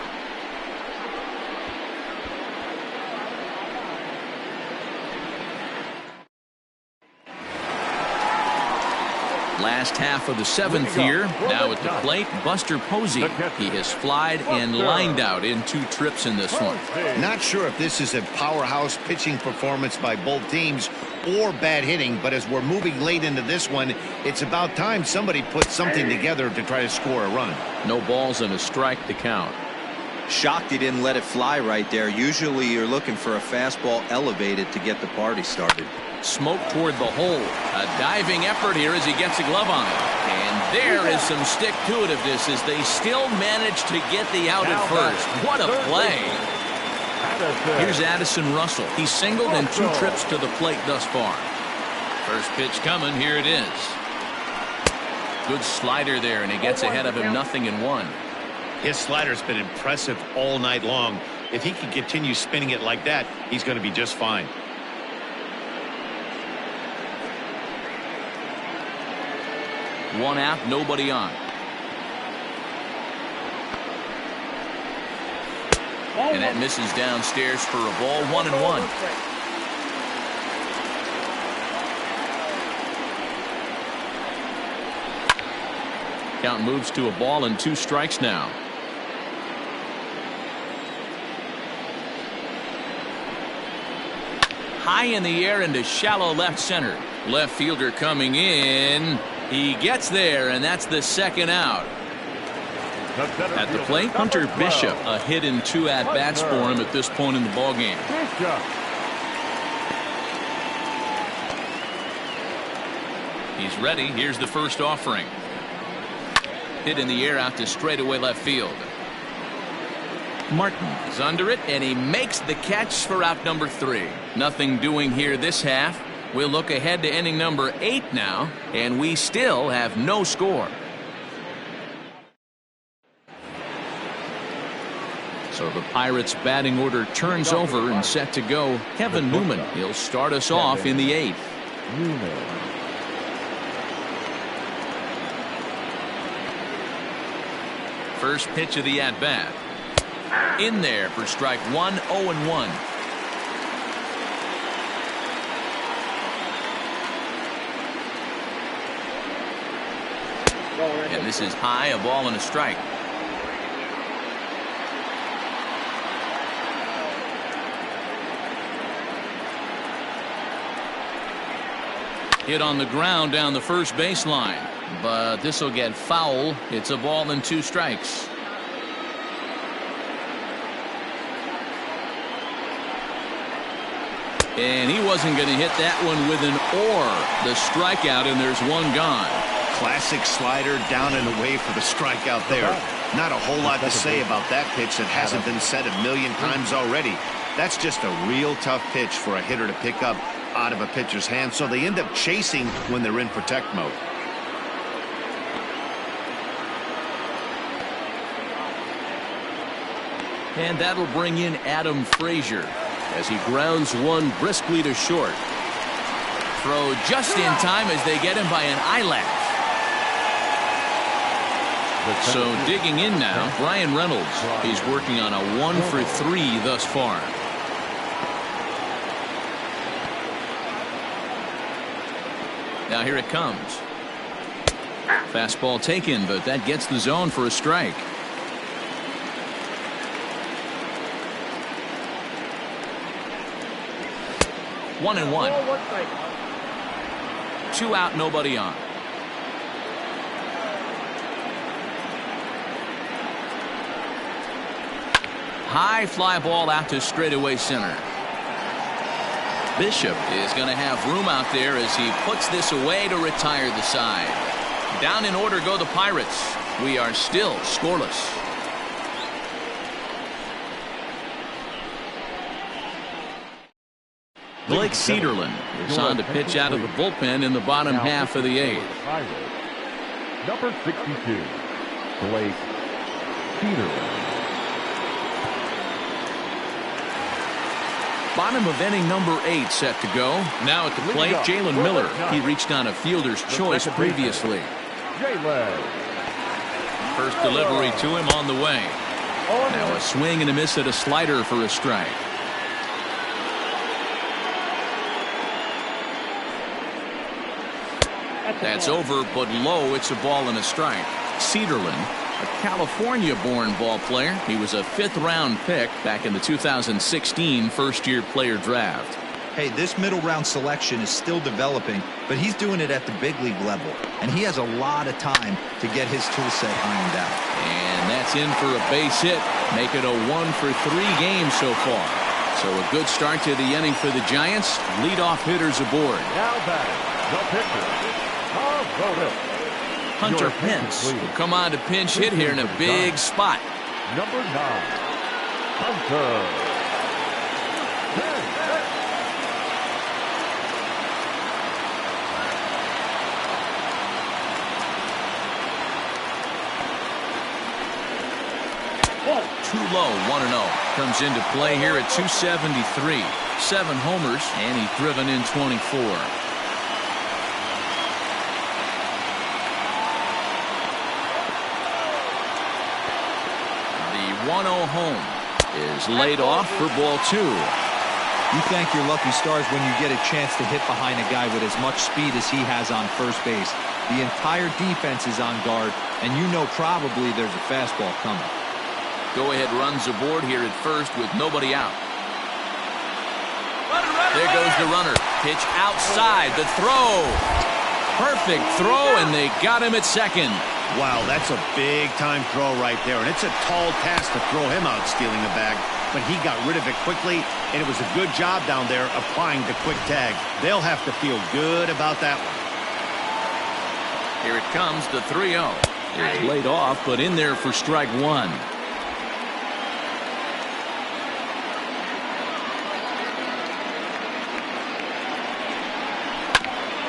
Last half of the 7th here. Now at the plate, Buster Posey. He has flied and lined out in 2 trips in this one. Not sure if this is a powerhouse pitching performance by both teams or bad hitting, but as we're moving late into this one, it's about time somebody put something together to try to score a run. No balls and a strike to count. Shocked he didn't let it fly right there. Usually you're looking for a fastball elevated to get the party started. Smoke toward the hole. A diving effort here as he gets a glove on it. And there is some stick-to-itiveness as they still manage to get the out at first. What a play. Here's Addison Russell. He's singled in 2 trips to the plate thus far. First pitch coming. Here it is. Good slider there, and he gets ahead of him 0-1. His slider's been impressive all night long. If he can continue spinning it like that, he's going to be just fine. One out, nobody on. And that misses downstairs for a ball. 1-1. Count moves to a ball and 2 strikes now. High in the air into shallow left center. Left fielder coming in. He gets there, and that's the 2nd out. At the plate, Hunter Bishop. A hit and 2 at-bats for him at this point in the ballgame. He's ready. Here's the first offering. Hit in the air out to straightaway left field. Martin is under it, and he makes the catch for out number 3. Nothing doing here this half. We'll look ahead to inning number 8 now, and we still have no score. So the Pirates batting order turns over and set to go. Kevin Newman, he'll start us off in the 8th. First pitch of the at-bat. In there for strike 1, 0-1. And this is high, a ball and a strike. Hit on the ground down the first baseline, but this will get foul. It's a ball and 2 strikes. And he wasn't going to hit that one with an or. The strikeout, and there's one gone. Classic slider down and away for the strikeout there. Not a whole lot to say about that pitch that hasn't been said a million times already. That's just a real tough pitch for a hitter to pick up out of a pitcher's hand, so they end up chasing when they're in protect mode. And that'll bring in Adam Frazier as he grounds one briskly to short. Throw just in time as they get him by an eyelash. So digging in now, Brian Reynolds. He's working on a 1-for-3 thus far. Now here it comes. Fastball taken, but that gets the zone for a strike. One and one. 2 out, nobody on. High fly ball out to straightaway center. Bishop is going to have room out there as he puts this away to retire the side. Down in order go the Pirates. We are still scoreless. Blake Cederlin is on to pitch out of the bullpen in the bottom half of the 8th. Number 62, Blake Cederlin. Bottom of inning number 8 set to go. Now at the plate, Jalen Miller. He reached on a fielder's choice previously. First delivery to him on the way. Now a swing and a miss at a slider for a strike. That's over, but low. It's a ball and a strike. Cederlin, a California-born ball player. He was a 5th-round pick back in the 2016 first-year player draft. Hey, this middle-round selection is still developing, but he's doing it at the big league level, and he has a lot of time to get his tool set ironed out. And that's in for a base hit. Make it a 1-for-3 game so far. So a good start to the inning for the Giants. Leadoff hitters aboard. Now batting, the pitcher. Hunter Pence will come on to pinch hit here in a big spot. Number 9, Hunter Pence. Too low, 1-0. Comes into play here at 273. 7 homers, and he's driven in 24. 1-0 home. Is laid off for ball 2. You thank your lucky stars when you get a chance to hit behind a guy with as much speed as he has on first base. The entire defense is on guard, and you know probably there's a fastball coming. Go-ahead runs aboard here at first with nobody out. There goes the runner. Pitch outside. The throw. Perfect throw, and they got him at second. Wow, that's a big-time throw right there, and it's a tall task to throw him out stealing a bag, but he got rid of it quickly, and it was a good job down there applying the quick tag. They'll have to feel good about that one. Here it comes, the 3-0. It's laid off, but in there for strike 1.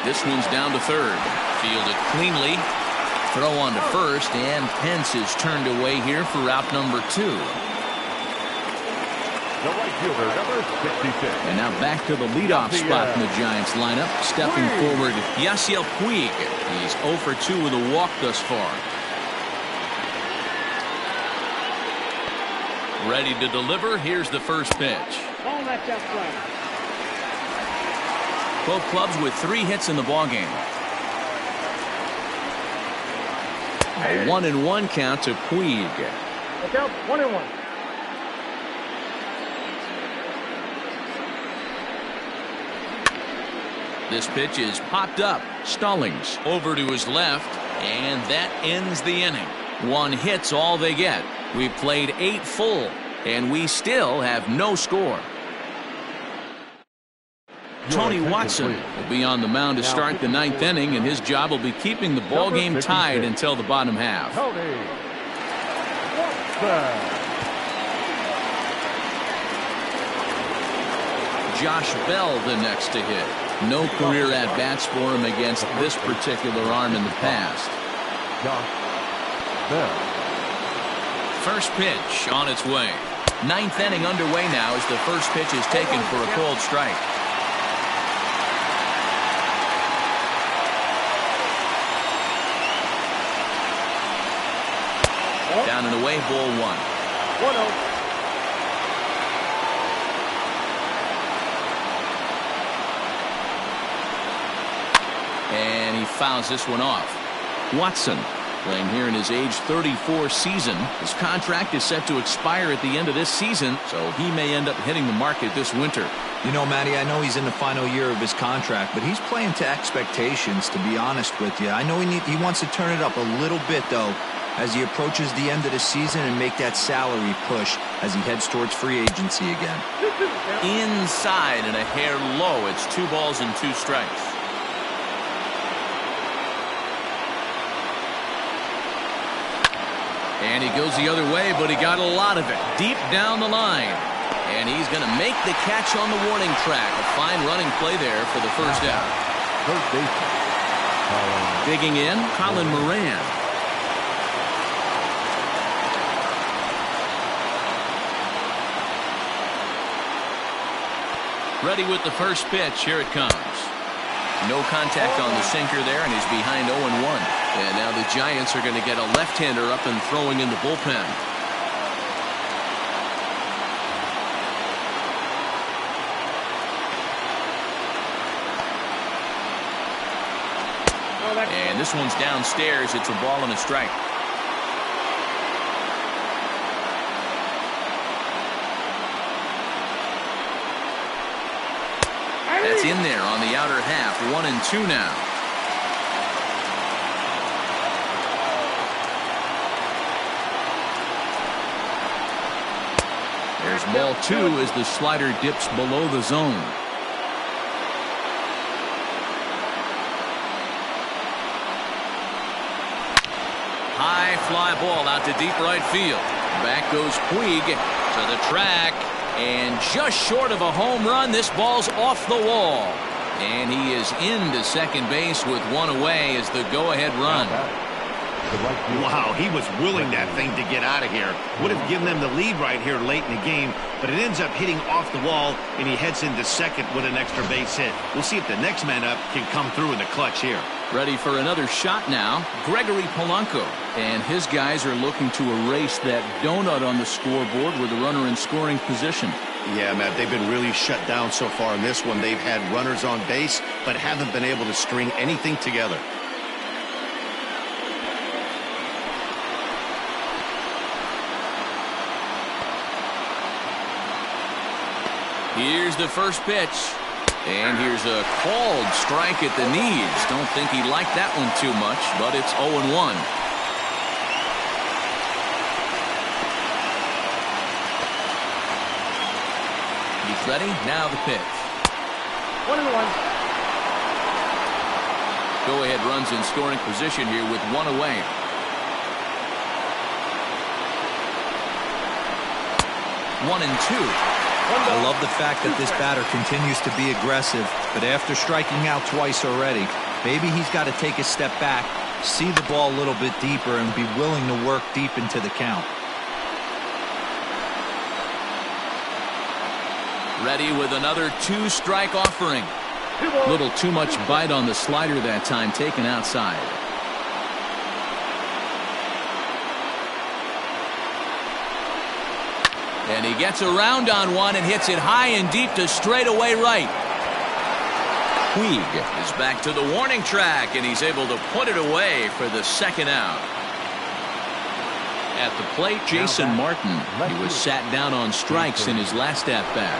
This one's down to third. Fielded cleanly. Throw on to first, and Pence is turned away here for out number 2. The right fielder, number 66. And now back to the leadoff spot in the Giants lineup. Stepping forward, Yasiel Puig. He's 0 for 2 with a walk thus far. Ready to deliver. Here's the first pitch. Ball left outside. Both clubs with 3 hits in the ballgame. A 1-1 count to Puig. Look out, 1-1. This pitch is popped up. Stallings over to his left, and that ends the inning. 1 hit's all they get. We've played 8 full, and we still have no score. Tony Watson will be on the mound to start the 9th inning, and his job will be keeping the ball game tied until the bottom half. Josh Bell the next to hit. No career at-bats for him against this particular arm in the past. First pitch on its way. 9th inning underway now as the first pitch is taken for a called strike. Down and away, ball 1. 1-0. And he fouls this one off. Watson playing here in his age 34 season. His contract is set to expire at the end of this season, so he may end up hitting the market this winter. You know, Matty, I know he's in the final year of his contract, but he's playing to expectations, to be honest with you. I know he wants to turn it up a little bit, though, as he approaches the end of the season and make that salary push as he heads towards free agency again. Inside and a hair low. It's 2 balls and 2 strikes. And he goes the other way, but he got a lot of it deep down the line. And he's going to make the catch on the warning track. A fine running play there for the first out. Digging in, Colin Moran. Ready with the first pitch. Here it comes. No contact on the sinker there, and he's behind 0-1. And now the Giants are going to get a left-hander up and throwing in the bullpen. And this one's downstairs. It's a ball and a strike. That's in there on the outer half. 1-2 now. There's ball 2 as the slider dips below the zone. High fly ball out to deep right field. Back goes Puig to the track. And just short of a home run, this ball's off the wall. And he is into second base with 1 away as the go-ahead run. to right field. Wow, he was willing that thing to get out of here. Would have given them the lead right here late in the game, but it ends up hitting off the wall, and he heads into second with an extra base hit. We'll see if the next man up can come through in the clutch here. Ready for another shot now, Gregory Polanco. And his guys are looking to erase that donut on the scoreboard with the runner in scoring position. Yeah, Matt, they've been really shut down so far in this one. They've had runners on base, but haven't been able to string anything together. Here's the first pitch. And here's a called strike at the knees. Don't think he liked that one too much, but it's 0-1. He's ready. Now the pitch. 1-1. Go-ahead runs in scoring position here with one away. One and two. I love the fact that this batter continues to be aggressive, but after striking out twice already, maybe he's got to take a step back, see the ball a little bit deeper, and be willing to work deep into the count. Ready with another two-strike offering. Little too much bite on the slider that time, taken outside. And he gets around on one and hits it high and deep to straightaway right. Puig is back to the warning track, and he's able to put it away for the second out. At the plate, Jason Martin. He was sat down on strikes in his last at-bat.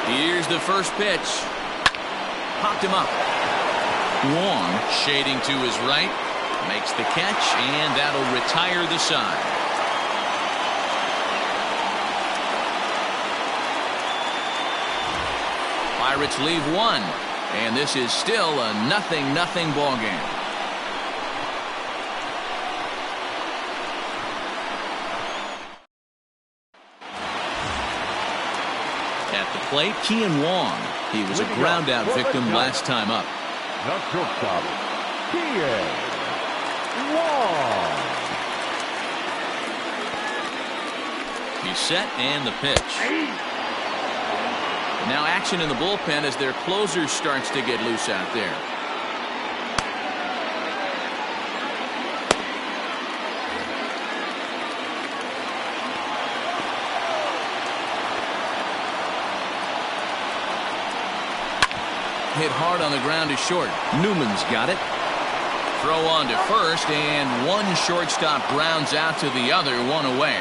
Here's the first pitch. Popped him up. Wong shading to his right. Makes the catch, and that'll retire the side. Pirates leave one, and this is still a 0-0 ball game. At the plate, Kian Wong. He was a ground out victim last time up. The shortstop, Kian Wong. He's set, and the pitch. Now action in the bullpen as their closer starts to get loose out there. Hit hard on the ground to short. Newman's got it. Throw on to first, and one shortstop grounds out to the other, one away.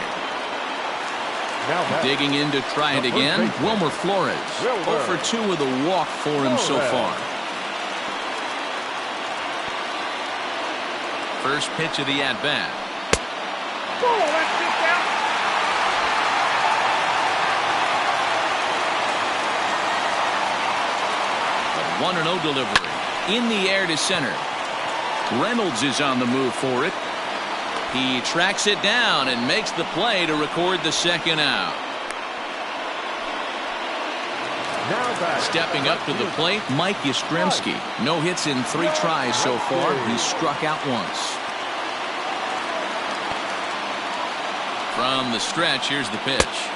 Digging in to try it again, Wilmer Flores. 0 for 2 with a walk for him so far. First pitch of the at-bat. A 1-0 delivery. In the air to center. Reynolds is on the move for it. He tracks it down and makes the play to record the second out. Stepping up to the plate, Mike Yastrzemski. No hits in 3 tries so far. He's struck out once. From the stretch, here's the pitch.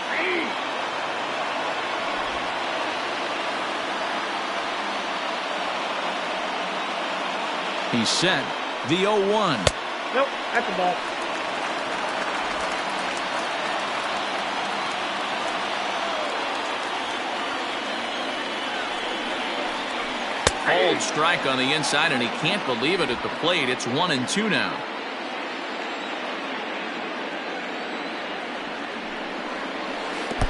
He's set. The 0-1. Nope, that's a ball. Cold strike on the inside, and he can't believe it at the plate. It's 1-2 now.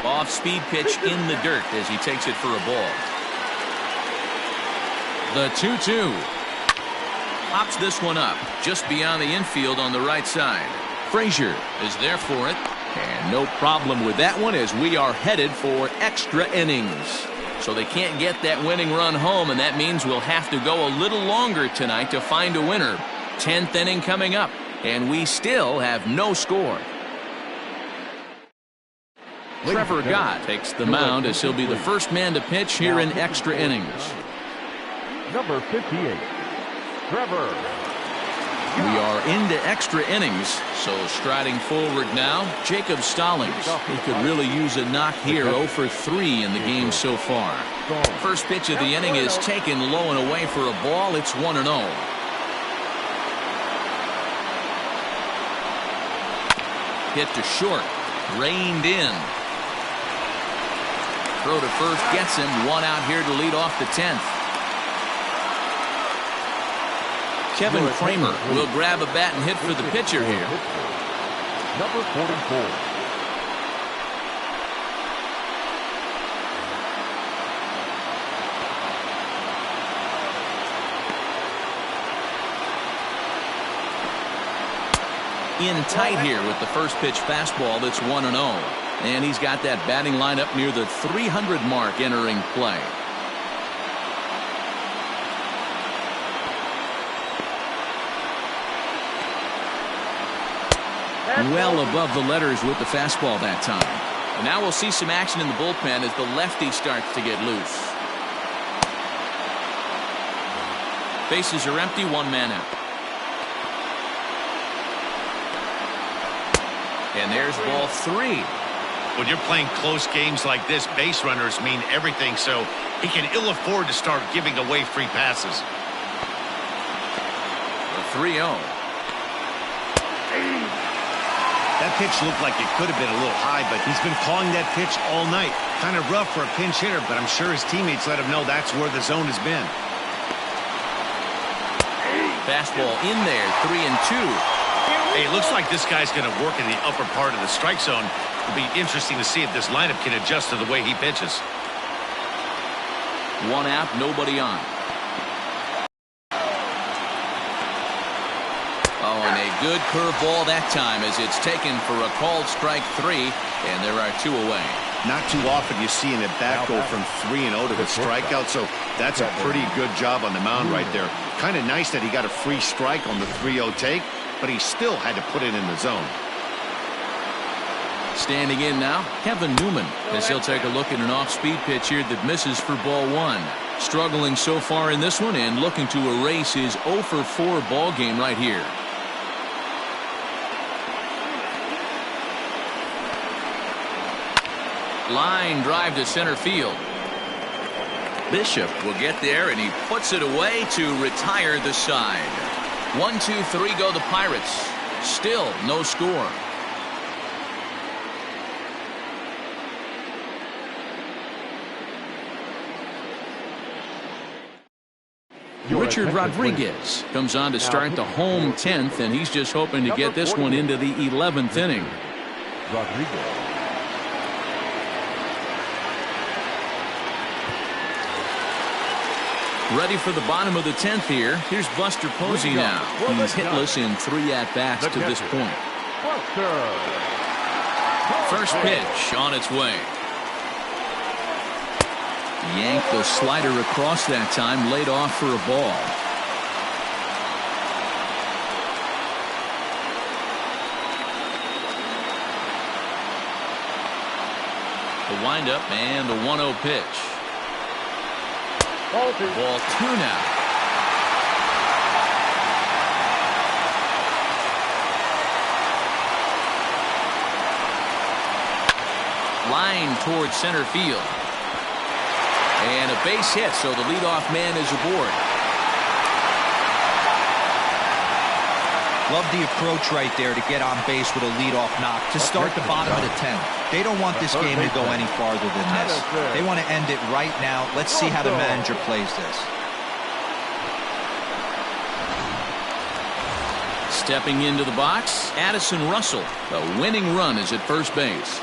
Off-speed pitch in the dirt as he takes it for a ball. The 2-2. Pops this one up just beyond the infield on the right side. Frazier is there for it, and no problem with that one as we are headed for extra innings. So they can't get that winning run home, and that means we'll have to go a little longer tonight to find a winner. 10th inning coming up, and we still have no score. Trevor Gott takes the mound as he'll be the first man to pitch here in extra innings. Number 58, Trevor. We are into extra innings, so striding forward now, Jacob Stallings. He could really use a knock here, 0 for 3 in the game so far. First pitch of the inning is taken low and away for a ball. It's 1-0. Hit to short, reined in. Throw to first gets him. One out here to lead off the 10th. Kevin Kramer will grab a bat and hit for the pitcher here. Number 44. In tight here with the first pitch fastball. That's 1-0. And he's got that batting lineup near the 300 mark entering play. Well above the letters with the fastball that time. And now we'll see some action in the bullpen as the lefty starts to get loose. Bases are empty, one man out. And there's ball 3. When you're playing close games like this, base runners mean everything, so he can ill afford to start giving away free passes. The 3-0. That pitch looked like it could have been a little high, but he's been calling that pitch all night. Kind of rough for a pinch hitter, but I'm sure his teammates let him know that's where the zone has been. Fastball in there, 3-2. Hey, it looks like this guy's going to work in the upper part of the strike zone. It'll be interesting to see if this lineup can adjust to the way he pitches. One out, nobody on. Oh, and a good curveball that time as it's taken for a called strike 3, and there are 2 away. Not too often you see an at-bat go from 3-0 to a strikeout, so that's a pretty good job on the mound right there. Kind of nice that he got a free strike on the 3-0 take, but he still had to put it in the zone. Standing in now, Kevin Newman, as he'll take a look at an off-speed pitch here that misses for ball 1. Struggling so far in this one and looking to erase his 0 for 4 ball game right here. Line drive to center field. Bishop will get there, and he puts it away to retire the side. 1-2-3 go the Pirates. Still no score. Richard Rodriguez comes on to start the home 10th, and he's just hoping to get this one into the 11th inning. Rodriguez. Ready for the bottom of the 10th here. Here's Buster Posey now. He's hitless in 3 at-bats to this point. First pitch on its way. Yanked the slider across that time, laid off for a ball. The windup and the 1-0 pitch. Ball 2 now. Line towards center field. And a base hit, so the leadoff man is aboard. Love the approach right there to get on base with a leadoff knock to start the bottom of the 10th. They don't want this game to go any farther than this. They want to end it right now. Let's see how the manager plays this. Stepping into the box, Addison Russell. The winning run is at first base.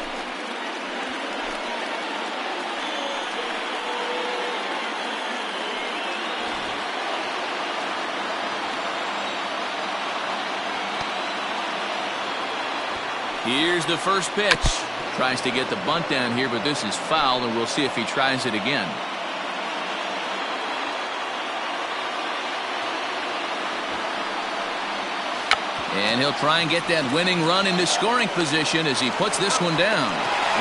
Here's the first pitch. Tries to get the bunt down here, but this is foul, and we'll see if he tries it again. And he'll try and get that winning run into scoring position as he puts this one down.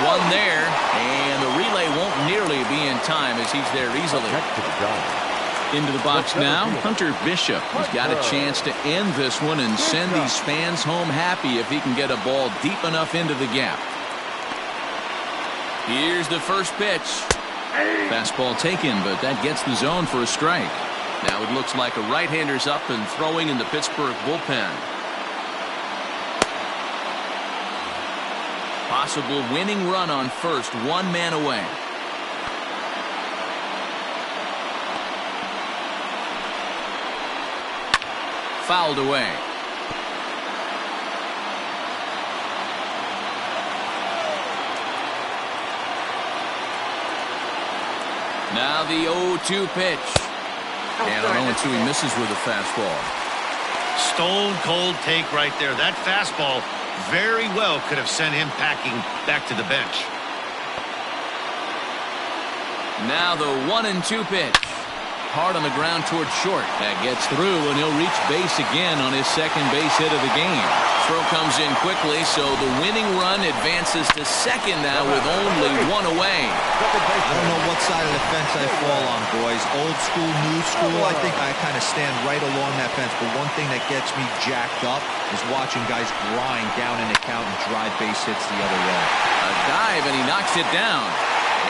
One there, and the relay won't nearly be in time as he's there easily. Into the box now, Hunter Bishop. He's got a chance to end this one and send these fans home happy if he can get a ball deep enough into the gap. Here's the first pitch. Fastball taken, but that gets the zone for a strike. Now it looks like a right-hander's up and throwing in the Pittsburgh bullpen. Possible winning run on first, one man away. Fouled away. Now the 0-2 pitch. And on 0-2 he misses with a fastball. Stone cold take right there. That fastball very well could have sent him packing back to the bench. Now the 1-2 pitch. Hard on the ground towards short. That gets through, and he'll reach base again on his second base hit of the game. Throw comes in quickly, so the winning run advances to second now with only one away. I don't know what side of the fence I fall on, boys. Old school, new school. I think I kind of stand right along that fence. But one thing that gets me jacked up is watching guys grind down in the count and drive base hits the other way. A dive, and he knocks it down.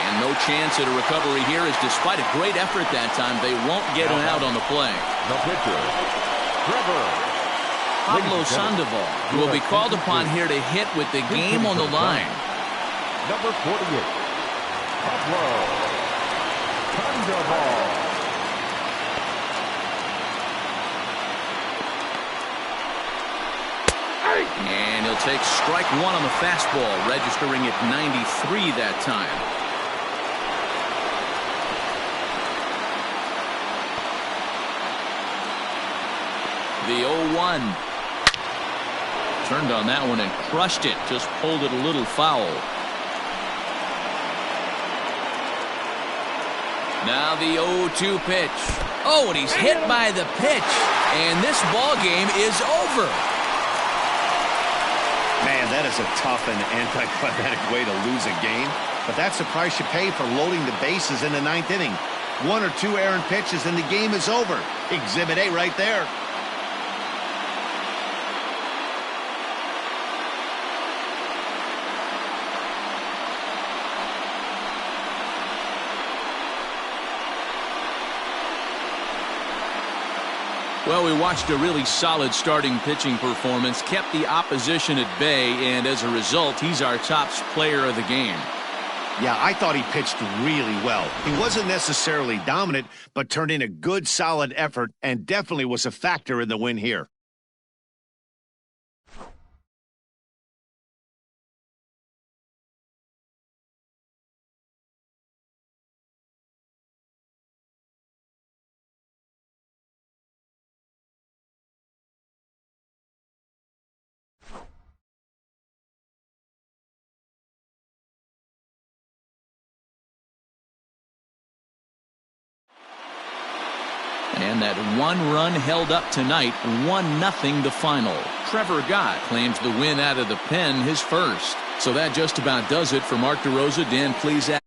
And no chance at a recovery here, as despite a great effort that time, they won't get him out on the play. The pitcher, Trevor. Pablo Sandoval will be called upon here to hit with the game on the line. Number 48, Pablo Sandoval. And he'll take strike one on the fastball, registering at 93 that time. The 0-1. Turned on that one and crushed it. Just pulled it a little foul. Now the 0-2 pitch. Oh, and he's hit by the pitch. And this ball game is over. Man, that is a tough and anticlimactic way to lose a game. But that's the price you pay for loading the bases in the ninth inning. One or two errant pitches and the game is over. Exhibit A right there. Well, we watched a really solid starting pitching performance, kept the opposition at bay, and as a result, he's our top player of the game. Yeah, I thought he pitched really well. He wasn't necessarily dominant, but turned in a good, solid effort and definitely was a factor in the win here. And that one run held up tonight, 1-0 the final. Trevor Gott claims the win out of the pen, his first. So that just about does it for Mark DeRosa. Dan, please add